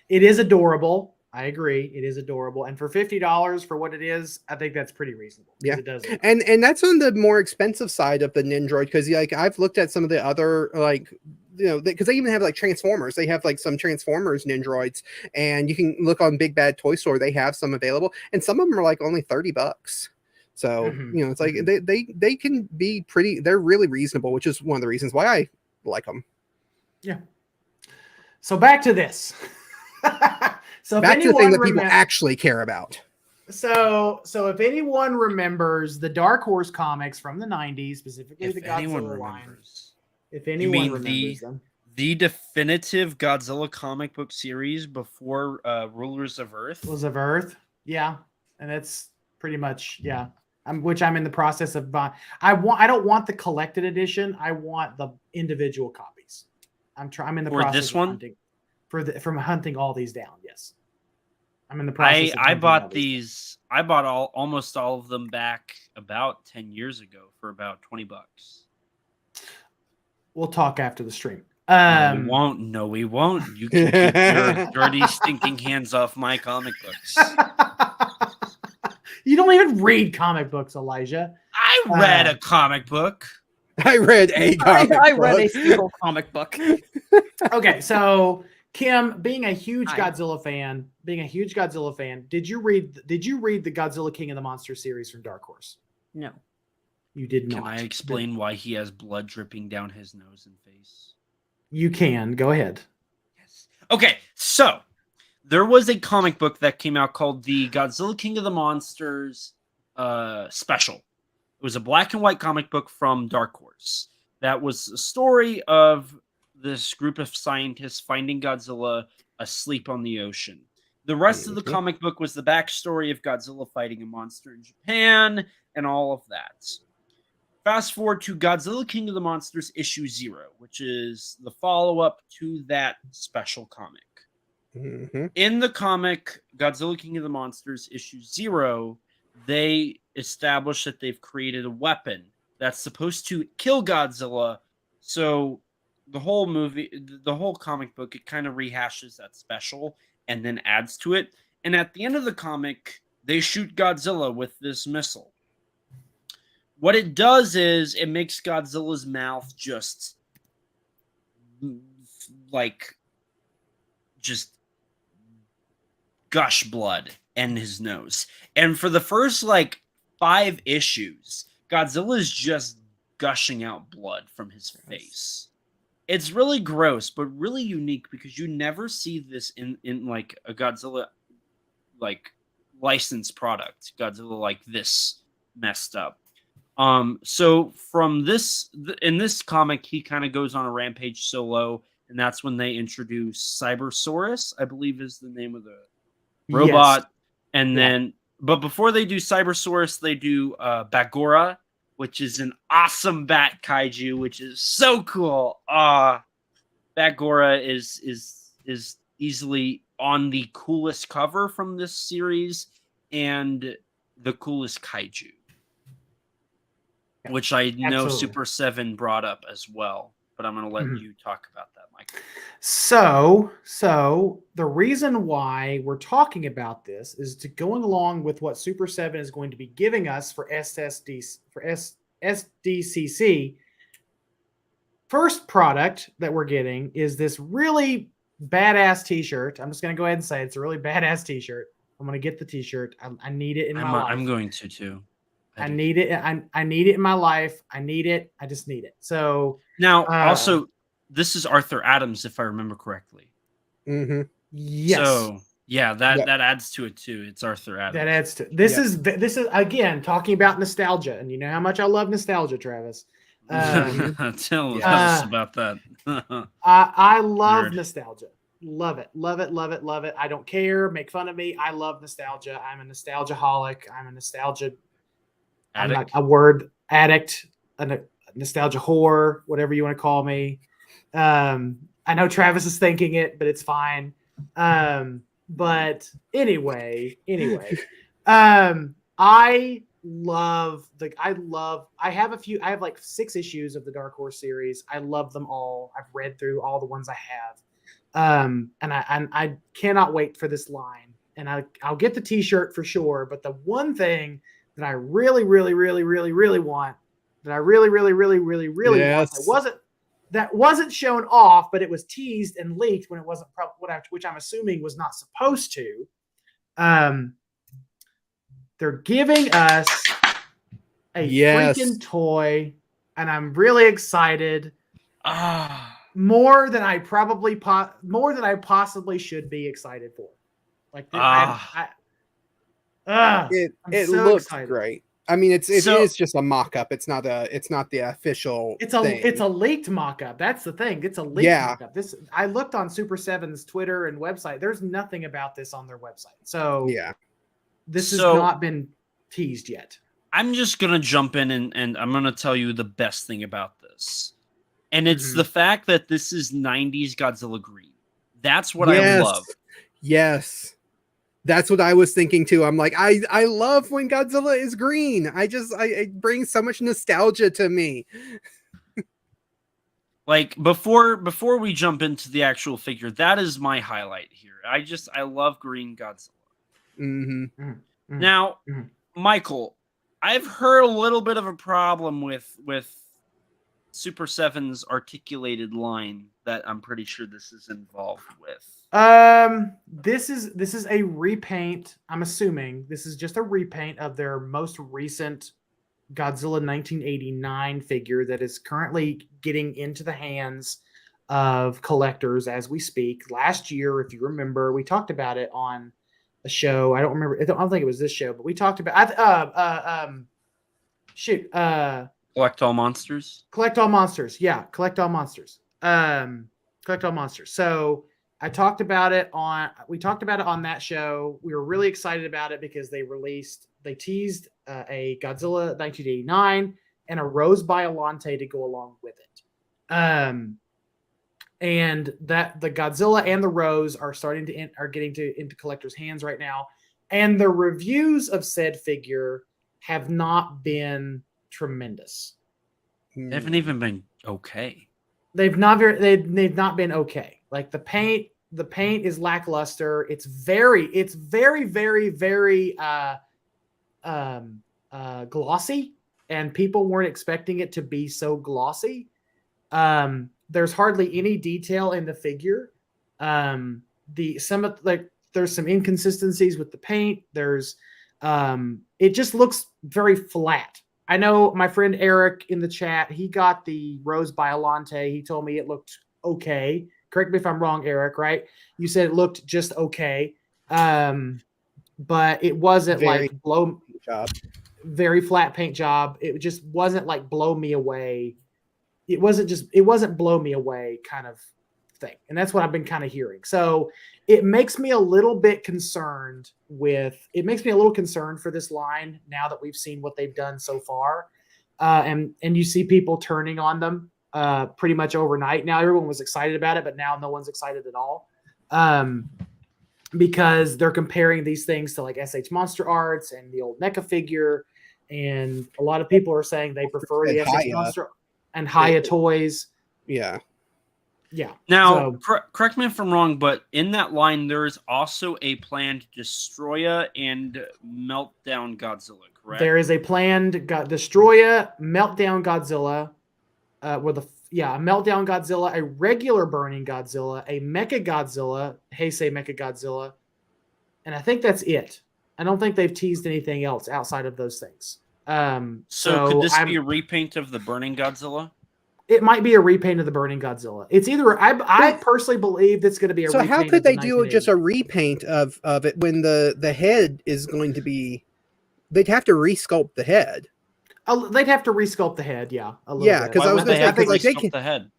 It is adorable. I agree. It is adorable. And for $50 for what it is, I think that's pretty reasonable. Yeah. It does. And that's on the more expensive side of the Nindroid, because like I've looked at some of the other, like, because they even have like Transformers. They have like some Transformers Nindroids, and you can look on Big Bad Toy Store. They have some available, and some of them are like only $30. So it's like they can be pretty. They're really reasonable, which is one of the reasons why I like them. Yeah. So back to this. So back to the thing that people actually care about. So if anyone remembers the Dark Horse comics from the 90s, specifically the Godzilla line, if anyone remembers them. The definitive Godzilla comic book series before Rulers of Earth? Was of Earth, yeah. And that's pretty much, yeah. Which I'm in the process of buying. I don't want the collected edition. I want the individual copies. I'm in the process this one? from hunting all these down, yes. I'm in the process. I of bought bought these. I bought almost all of them back about 10 years ago for about $20. We'll talk after the stream. No, we won't. No, we won't. You can keep your dirty, stinking hands off my comic books. You don't even read comic books, Elijah. I read a comic book. I read a comic I read a book. single comic book. Okay, so Kim, being a huge Hi. Godzilla fan, did you read the Godzilla King of the Monsters series from Dark Horse? No. You did Can not. I explain why he has blood dripping down his nose and face? You can. Go ahead. Yes. Okay, so there was a comic book that came out called the Godzilla King of the Monsters special. It was a black and white comic book from Dark Horse. That was a story of this group of scientists finding Godzilla asleep on the ocean. The rest of the comic book was the backstory of Godzilla fighting a monster in Japan and all of that. Fast forward to Godzilla King of the Monsters issue 0, which is the follow-up to that special comic. Mm-hmm. In the comic Godzilla King of the Monsters issue 0, they establish that they've created a weapon that's supposed to kill Godzilla. So the whole comic book, it kind of rehashes that special and then adds to it. And at the end of the comic, they shoot Godzilla with this missile. What it does is it makes Godzilla's mouth just gush blood and his nose. And for the first 5 issues, Godzilla is just gushing out blood from his face. It's really gross, but really unique because you never see this in a Godzilla licensed product. Godzilla this messed up. So from in this comic, he kind of goes on a rampage solo, and that's when they introduce Cybersaurus, I believe is the name of the robot. Yes. And then, but before they do Cybersaurus, they do Bagora, which is an awesome bat kaiju, which is so cool. Bagora is easily on the coolest cover from this series and the coolest kaiju, which I know Super 7 brought up as well. But I'm going to let you talk about that, Mike. So the reason why we're talking about this is to going along with what Super 7 is going to be giving us for SDCC. First product that we're getting is this really badass t-shirt. I'm just going to go ahead and say it's a really badass t-shirt. I'm going to get the t-shirt. I need it in my life. I'm going to too. I need it. I need it in my life. I need it. I just need it. So now, also, this is Arthur Adams, if I remember correctly. Mm-hmm. Yes. So yeah, that adds to it tell it's Arthur Adams. That adds to this is again talking about nostalgia, and you know how much I love nostalgia, Travis. Tell us about that. I love nostalgia. Love it. I don't care. Make fun of me. I love nostalgia. I'm a nostalgiaholic. I'm a nostalgia. I'm not a word addict, a nostalgia whore, whatever you want to call me. I know Travis is thinking it, but it's fine. But anyway, I have 6 issues of the Dark Horse series. I love them all. I've read through all the ones I have. And I cannot wait for this line. And I'll get the t-shirt for sure. But the one thing that I really want, that wasn't shown off, but it was teased and leaked when it wasn't, which I'm assuming was not supposed to. They're giving us a freaking toy, and I'm really excited. More than I possibly should be excited for. It looks great. I mean, it is just a mock-up. It's not the official. It's a leaked mock-up. That's the thing. It's a leaked mock-up. I looked on Super 7's Twitter and website. There's nothing about this on their website. So this has not been teased yet. I'm just gonna jump in and I'm gonna tell you the best thing about this, and it's the fact that this is 90s Godzilla green. That's what I love. Yes. That's what I was thinking too. I'm like, I love when Godzilla is green. It brings so much nostalgia to me. Like before we jump into the actual figure, that is my highlight here. I love green Godzilla. Mm-hmm. Now, Michael, I've heard a little bit of a problem with Super 7's articulated line that I'm pretty sure this is involved with. This is a repaint. I'm assuming this is just a repaint of their most recent Godzilla 1989 figure that is currently getting into the hands of collectors as we speak. Last year, if you remember, we talked about it on a show. I don't remember. I don't think it was this show, but we talked about Collect All Monsters. Collect All Monsters. Yeah, Collect All Monsters. Collect All Monsters. So we talked about it on that show. We were really excited about it because they teased a Godzilla 1989 and a Rose Biollante to go along with it. And that the Godzilla and the Rose are getting into collectors' hands right now. And the reviews of said figure have not been tremendous. They haven't even been okay. They've not been okay. Like the paint is lackluster. It's very glossy, and people weren't expecting it to be so glossy. There's hardly any detail in the figure. There's some inconsistencies with the paint. It just looks very flat. I know my friend Eric in the chat, he got the Rose Biollante. He told me it looked okay. Correct me if I'm wrong, Eric, right? You said it looked just okay. But it wasn't very flat paint job. It just wasn't like blow me away. It wasn't blow me away kind of thing. And that's what I've been kind of hearing. So it makes me a little bit concerned for this line now that we've seen what they've done so far. And you see people turning on them pretty much overnight. Now everyone was excited about it, but now no one's excited at all. Because they're comparing these things to like SH Monster Arts and the old NECA figure. And a lot of people are saying they prefer the SH Monster and Haya toys. Yeah. Yeah. Now, correct me if I'm wrong, but in that line, there is also a planned Destroya and Meltdown Godzilla, correct? There is a planned Destroya, Meltdown Godzilla, a Meltdown Godzilla, a regular Burning Godzilla, a Mecha Godzilla, Heisei Mecha Godzilla, and I think that's it. I don't think they've teased anything else outside of those things. So could this be a repaint of the Burning Godzilla? It might be a repaint of the Burning Godzilla. It's either I personally believe it's going to be a repaint. So how could they do just a repaint of it when the head is going to be? They'd have to resculpt the head. They'd have to resculpt the head, yeah. Because I was going to say resculpt the head.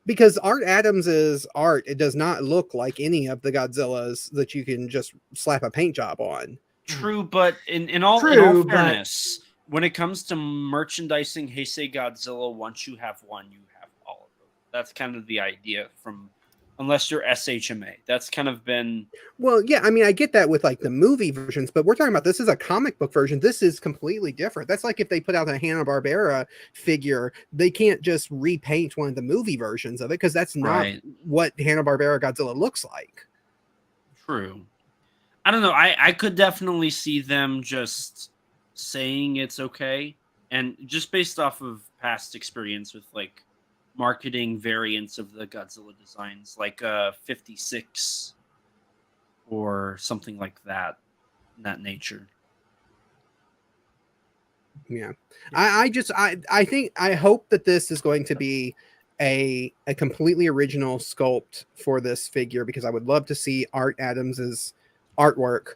Because Art Adams's art, it does not look like any of the Godzillas that you can just slap a paint job on. True, but in all fairness, when it comes to merchandising Heisei Godzilla, once you have one, you have all of them. That's kind of the idea unless you're SHMA. That's kind of been... Well, yeah, I mean, I get that with like the movie versions, but we're talking about this is a comic book version. This is completely different. That's like if they put out a Hanna-Barbera figure, they can't just repaint one of the movie versions of it because that's not what Hanna-Barbera Godzilla looks like. True. I don't know. I could definitely see them just saying it's okay, and just based off of past experience with like marketing variants of the Godzilla designs, like 56 or something like that, that nature. Yeah, I hope that this is going to be a completely original sculpt for this figure, because I would love to see Art Adams's artwork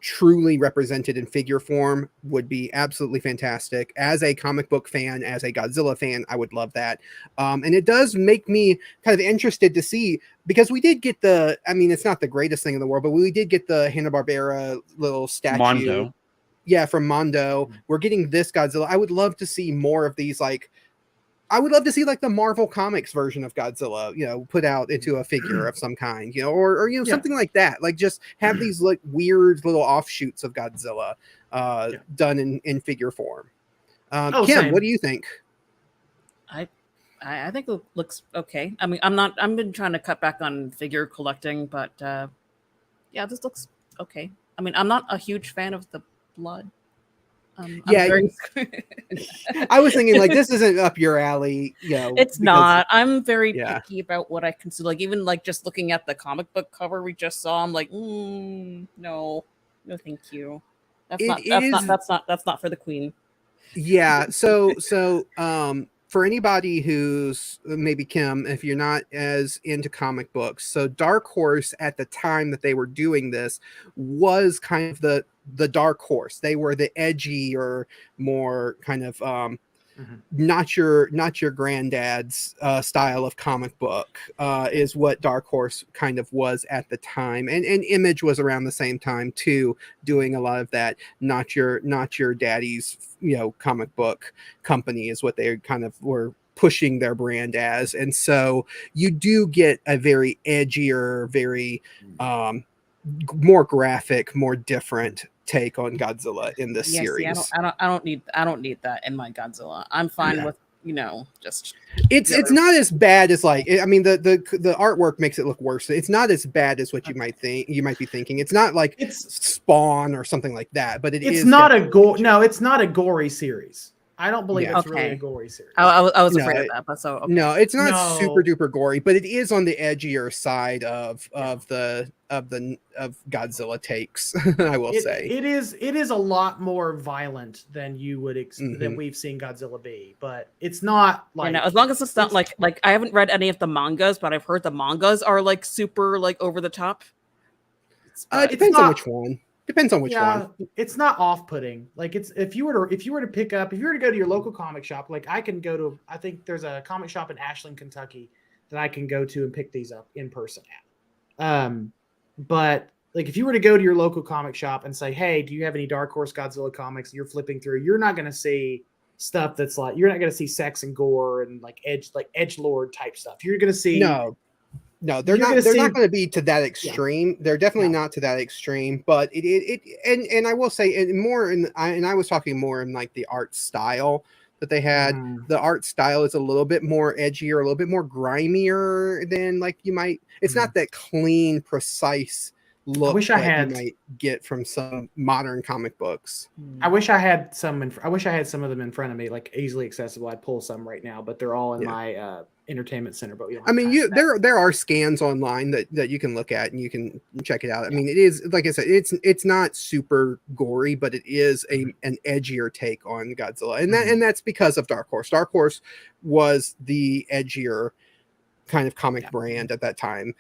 truly represented in figure form. Would be absolutely fantastic. As a comic book fan, as a Godzilla fan, I would love that. And it does make me kind of interested to see, because we did get it's not the greatest thing in the world, but we did get the Hanna-Barbera little statue. I would love to see like the Marvel Comics version of Godzilla, put out into a figure of some kind, or Yeah. something like that. Like just have these like weird little offshoots of Godzilla done in figure form. Kim, same. what do you think? I think it looks okay. I mean, I've been trying to cut back on figure collecting, but yeah, this looks okay. I mean, I'm not a huge fan of the blood. Yeah, I'm I was thinking like this isn't up your alley, it's because- not. I'm very Yeah. picky about what I consider. Like even like just looking at the comic book cover we just saw, I'm like, no, thank you. That's not for the queen. Yeah. So for anybody who's maybe Kim, if you're not as into comic books, so Dark Horse at the time that they were doing this was kind of the Dark Horse. They were the edgy or more kind of not your granddad's style of comic book is what Dark Horse kind of was at the time, and Image was around the same time too, doing a lot of that. Not your daddy's comic book company is what they kind of were pushing their brand as, and so you do get a very edgier, very more graphic, more different take on Godzilla in this series. See, I don't need that in my Godzilla. I'm fine with just it's not as bad as like, I mean, the artwork makes it look worse. It's not as bad as what you might be thinking. It's not like it's Spawn or something like that, but it's not it's not a gory series. I don't believe it's really a gory series. I was afraid of that, but so okay. No, it's not super duper gory, but it is on the edgier side of Godzilla takes. I will say it is a lot more violent than you would than we've seen Godzilla be, but it's not like as long as it's not like I haven't read any of the mangas, but I've heard the mangas are like super like over the top. It depends on which one. Depends on which one. It's not off-putting. Like if you were to go to your local comic shop, like I think there's a comic shop in Ashland, Kentucky that I can go to and pick these up in person at. But like if you were to go to your local comic shop and say, "Hey, do you have any Dark Horse Godzilla comics?" You're flipping through, you're not going to see stuff that's like, you're not going to see sex and gore and like edgelord type stuff. You're going to see No, they're not going to be to that extreme. They're definitely not to that extreme, but and I will say, and I was talking more in like the art style that they had. The art style is a little bit more edgy or a little bit more grimier than like you might. It's not that clean, precise look you might get from some modern comic books. I wish I had some of them in front of me, like easily accessible. I'd pull some right now, but they're all in my entertainment center. But there are scans online that you can look at and you can check it out. I mean, it is, like I said, it's not super gory, but it is an edgier take on Godzilla, and that's because of Dark Horse. Dark Horse was the edgier kind of comic brand at that time.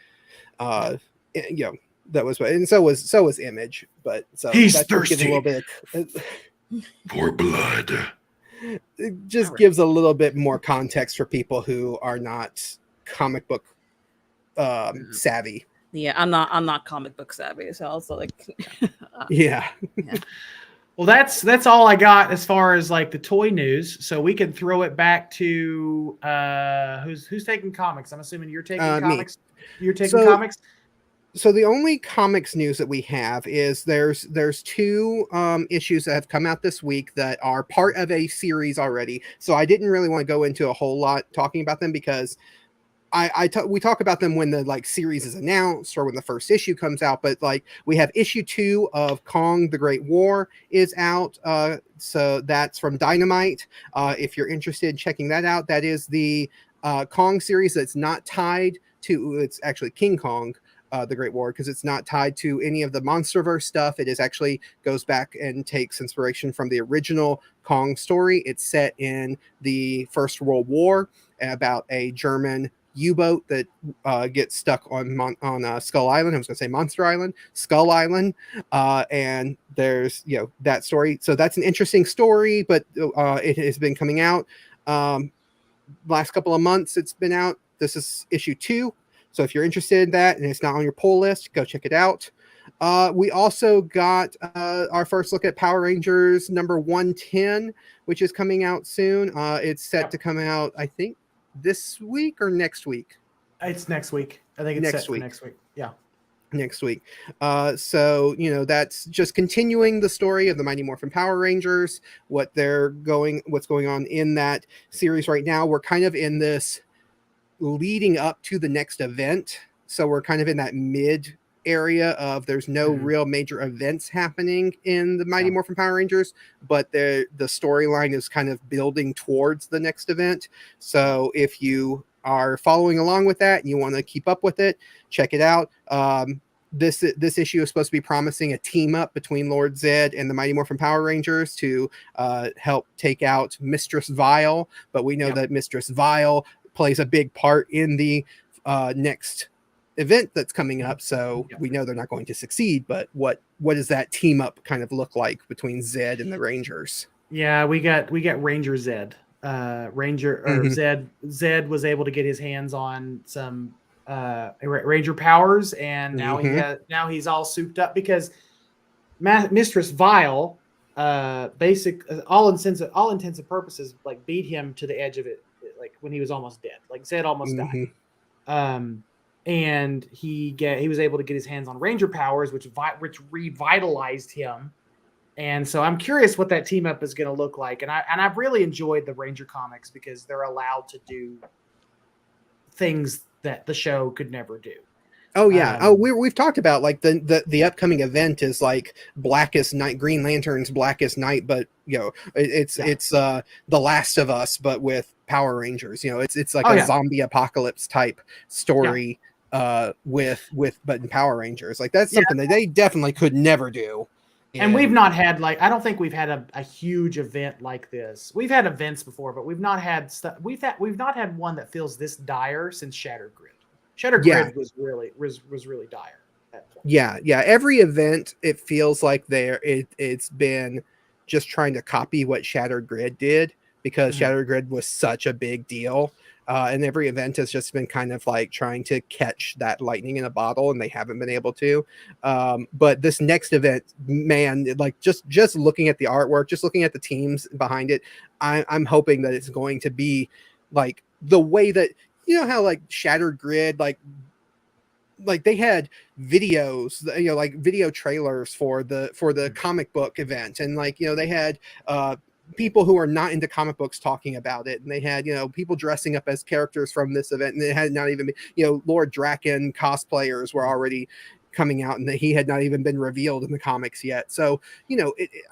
That was, and so was Image, but so he's that thirsty gives a little bit for blood. It just gives a little bit more context for people who are not comic book savvy. Yeah, I'm not comic book savvy, so also like yeah. Well, that's all I got as far as like the toy news. So we can throw it back to who's taking comics. I'm assuming you're taking comics. Me. You're taking comics. So the only comics news that we have is there's two issues that have come out this week that are part of a series already. So I didn't really want to go into a whole lot talking about them because we talk about them when the like series is announced or when the first issue comes out. But like we have issue 2 of Kong the Great War is out. So that's from Dynamite. If you're interested in checking that out, that is the Kong series that's not tied to, it's actually King Kong. The Great War, because it's not tied to any of the MonsterVerse stuff. It is actually goes back and takes inspiration from the original Kong story. It's set in the First World War about a German U-boat that gets stuck on Skull Island. I was going to say Monster Island, Skull Island, and there's that story. So that's an interesting story, but it has been coming out last couple of months. It's been out. This is issue 2. So if you're interested in that and it's not on your pull list, go check it out. We also got our first look at Power Rangers number 110, which is coming out soon. It's set to come out, I think, this week or next week. It's next week. I think it's Next set for week. next week. Yeah. Next week. So, that's just continuing the story of the Mighty Morphin Power Rangers, what's going on in that series right now. We're kind of in this leading up to the next event. So we're kind of in that mid area of there's no real major events happening in the Mighty Morphin Power Rangers, but the storyline is kind of building towards the next event. So if you are following along with that and you want to keep up with it, check it out. This issue is supposed to be promising a team up between Lord Zed and the Mighty Morphin Power Rangers to help take out Mistress Vile, but we know that Mistress Vile plays a big part in the next event that's coming up, so we know they're not going to succeed. But what does that team up kind of look like between Zed and the Rangers? Yeah, we got Ranger Zed. Zed was able to get his hands on some Ranger powers, and now he's all souped up because Mistress Vile, all intents and purposes, like beat him to the edge of it, like when he was almost dead. Like Zed almost died. And he was able to get his hands on Ranger powers, which revitalized him. And so I'm curious what that team up is going to look like. And I've really enjoyed the Ranger comics because they're allowed to do things that the show could never do. Oh yeah. We've talked about like the upcoming event is like Blackest Night, Green Lantern's Blackest Night, but it's The Last of Us, but with Power Rangers. It's like a zombie apocalypse type story with but in Power Rangers. Like that's something that they definitely could never do. And we've not had I don't think we've had a huge event like this. We've had events before, but we've not had stuff. We've not had one that feels this dire since Shattered Grid. Shattered Grid was really dire at that point. Yeah. Every event, it feels like it's been just trying to copy what Shattered Grid did, because Shattered Grid was such a big deal. And every event has just been kind of like trying to catch that lightning in a bottle, and they haven't been able to. But this next event, man, like just looking at the artwork, just looking at the teams behind it, I'm hoping that it's going to be like the way that, how like Shattered Grid, like they had videos, like video trailers for the comic book event, and like they had people who are not into comic books talking about it, and they had people dressing up as characters from this event, and it had not even been, Lord Draken cosplayers were already coming out, and that he had not even been revealed in the comics yet. So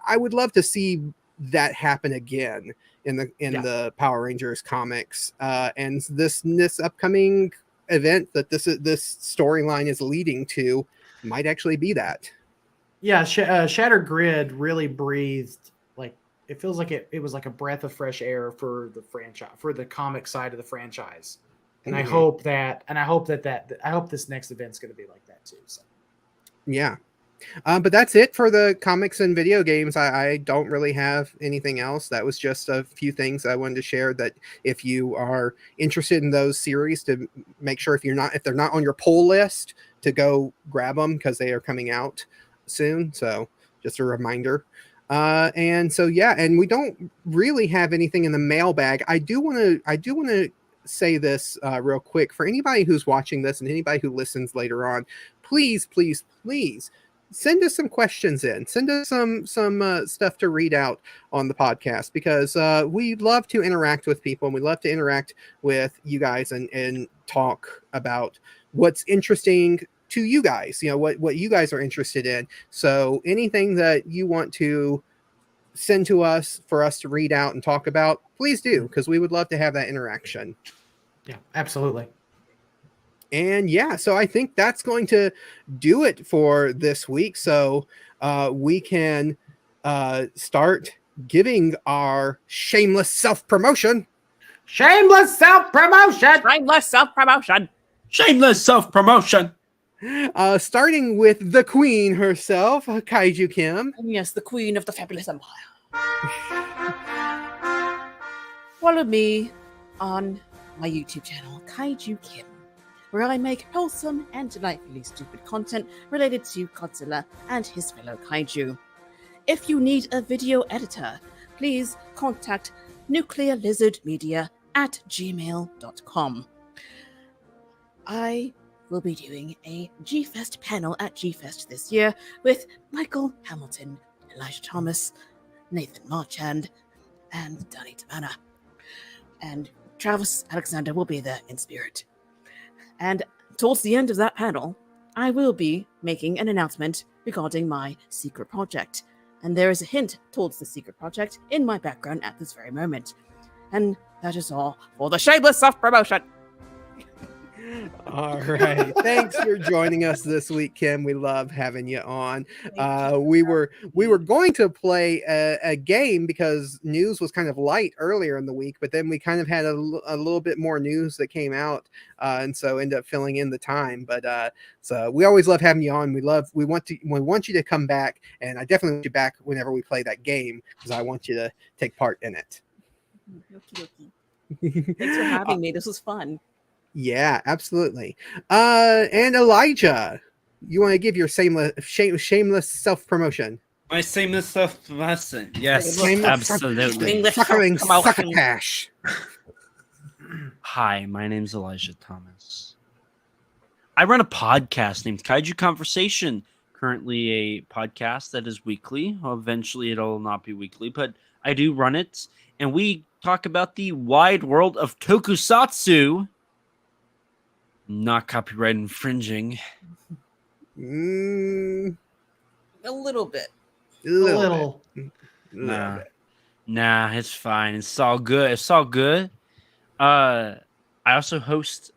I would love to see that happen again in the Power Rangers comics, and this upcoming event that this storyline is leading to might actually be that. Shattered Grid really breathed, like it feels like it was like a breath of fresh air for the franchise, for the comic side of the franchise. And I hope this next event's going to be like that too. So but that's it for the comics and video games. I don't really have anything else. That was just a few things I wanted to share, that if you are interested in those series, to make sure if they're not on your pull list, to go grab them, because they are coming out soon. So just a reminder. And we don't really have anything in the mailbag. I do want to say this real quick for anybody who's watching this and anybody who listens later on. Please send us some questions in. Send us some stuff to read out on the podcast, because we love to interact with people, and we love to interact with you guys and talk about what's interesting to you guys, what you guys are interested in. So anything that you want to send to us for us to read out and talk about, please do, because we would love to have that interaction. Yeah, absolutely. And so I think that's going to do it for this week. So we can start giving our shameless self-promotion. Shameless self-promotion. Starting with the queen herself, Kaiju Kim. Yes, the queen of the fabulous empire. Follow me on my YouTube channel, Kaiju Kim. where I make wholesome and delightfully stupid content related to Godzilla and his fellow kaiju. If you need a video editor, please contact nuclearlizardmedia@gmail.com. I will be doing a G-Fest panel at G-Fest this year with Michael Hamilton, Elijah Thomas, Nathan Marchand, and Danny Tamana. And Travis Alexander will be there in spirit. And towards the end of that panel, I will be making an announcement regarding my secret project. And there is a hint towards the secret project in my background at this very moment. And that is all for the shameless self-promotion. All right. Thanks for joining us this week, Kim. We love having you on. We were going to play a game because news was kind of light earlier in the week, but then we kind of had a little bit more news that came out, and so ended up filling in the time. But so we always love having you on. We want you to come back, and I definitely want you back whenever we play that game because I want you to take part in it. Thanks for having me. This was fun. Yeah, absolutely. And Elijah, you want to give your shameless self-promotion? My shameless self-promotion. Yes, Shameless absolutely. Succotash. Hi, my name's Elijah Thomas. I run a podcast named Kaiju Conversation. Currently a podcast that is weekly. Eventually it'll not be weekly, but I do run it. And we talk about the wide world of tokusatsu. Not copyright infringing. A little bit. A little. Nah, it's fine. It's all good. It's all good. I also host.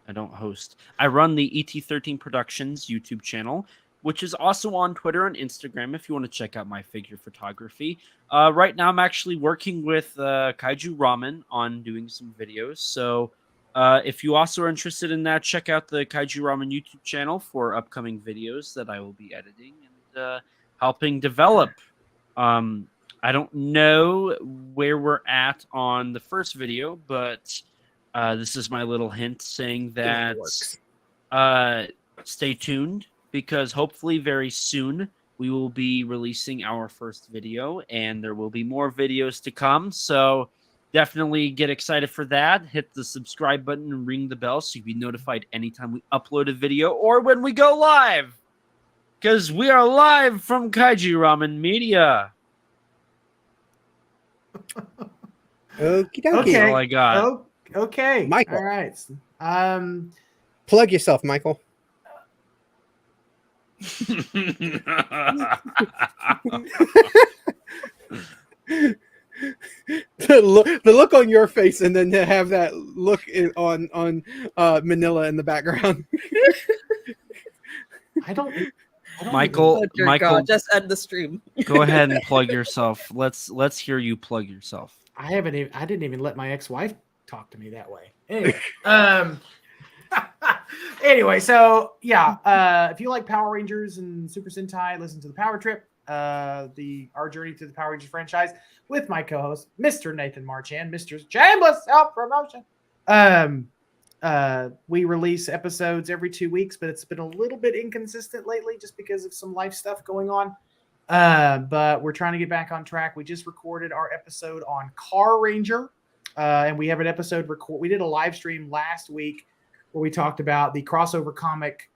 I don't host. I run the ET13 Productions YouTube channel, which is also on Twitter and Instagram if you want to check out my figure photography. Right now, I'm actually working with Kaiju Ramen on doing some videos. So if you also are interested in that, check out the Kaiju Ramen YouTube channel for upcoming videos that I will be editing and helping develop. I don't know where we're at on the first video, but this is my little hint saying that stay tuned because hopefully very soon we will be releasing our first video and there will be more videos to come. So definitely get excited for that. Hit the subscribe button and ring the bell so you'll be notified anytime we upload a video or when we go live. Because we are live from Kaiju Ramen Media. Okie dokie. Okay. That's all I got. Okay. Michael. All right. Plug yourself, Michael. the look on your face, and then to have that look on Manila in the background. I don't Michael, Oh, dear Michael, God, just end the stream. go ahead and plug yourself. Let's hear you plug yourself. I didn't even let my ex-wife talk to me that way. Anyway, anyway, so yeah, if you like Power Rangers and Super Sentai, listen to the Power Trip, our journey through the Power Rangers franchise with my co-host, Mr. Nathan Marchand, Mr. Shameless Self-Promotion. We release episodes every 2 weeks, but it's been a little bit inconsistent lately just because of some life stuff going on. But we're trying to get back on track. We just recorded our episode on Car Ranger, and we have an episode we did a live stream last week where we talked about the crossover comic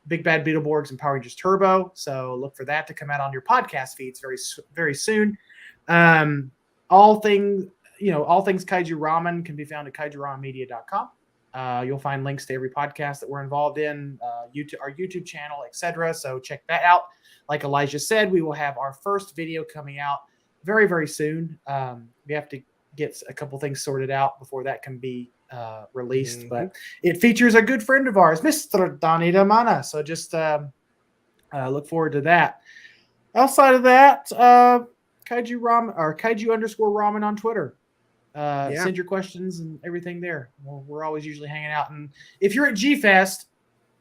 Big Bad Beetleborgs and Power Rangers Turbo. So look for that to come out on your podcast feeds very, very soon. All things Kaiju Ramen can be found at kaijuramenmedia.com. You'll find links to every podcast that we're involved in, our YouTube channel, etc. So check that out. Like Elijah said, we will have our first video coming out very, very soon. We have to get a couple things sorted out before that can be released, but it features a good friend of ours, Mr. Danny Tamana. So just look forward to that. Outside of that, Kaiju Ramen or Kaiju_Ramen on Twitter. Send your questions and everything there. We're always usually hanging out. And if you're at G Fest,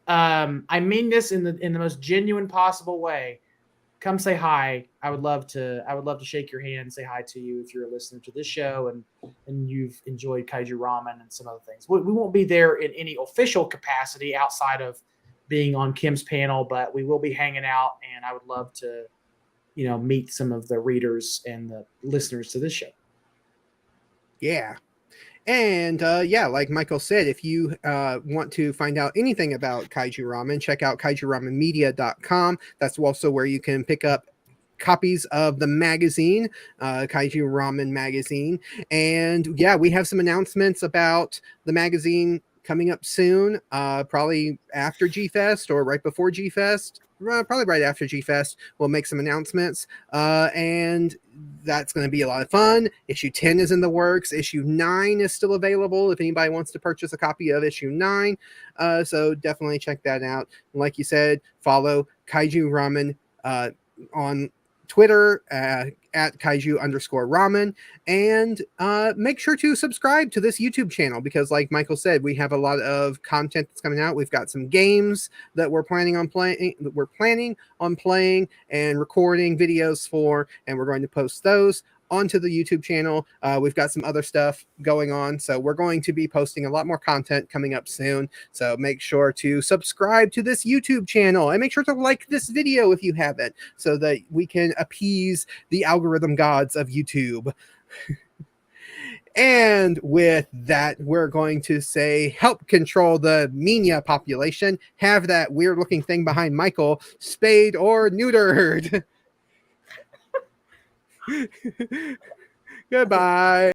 I mean this in the most genuine possible way. come say hi. I would love to shake your hand, say hi to you if you're a listener to this show and you've enjoyed Kaiju Ramen and some other things. We won't be there in any official capacity outside of being on Kim's panel, but we will be hanging out, and I would love to, meet some of the readers and the listeners to this show. Yeah. And like Michael said, if you want to find out anything about Kaiju Ramen, check out kaijuramenmedia.com. That's also where you can pick up copies of the magazine, Kaiju Ramen magazine. And yeah, we have some announcements about the magazine coming up soon, probably after G-Fest or right before G-Fest. Probably right after G-Fest, we'll make some announcements, and that's going to be a lot of fun. Issue 10 is in the works. Issue 9 is still available if anybody wants to purchase a copy of issue 9. So definitely check that out. And like you said, follow Kaiju Ramen on Twitter at kaiju_ramen, and make sure to subscribe to this YouTube channel because, like Michael said, we have a lot of content that's coming out. We've got some games that we're planning on playing and recording videos for, and we're going to post those onto the YouTube channel. We've got some other stuff going on, so we're going to be posting a lot more content coming up soon. So make sure to subscribe to this YouTube channel and make sure to like this video if you haven't, so that we can appease the algorithm gods of YouTube. And with that, we're going to say, help control the Minya population. Have that weird looking thing behind Michael spayed or neutered. Goodbye.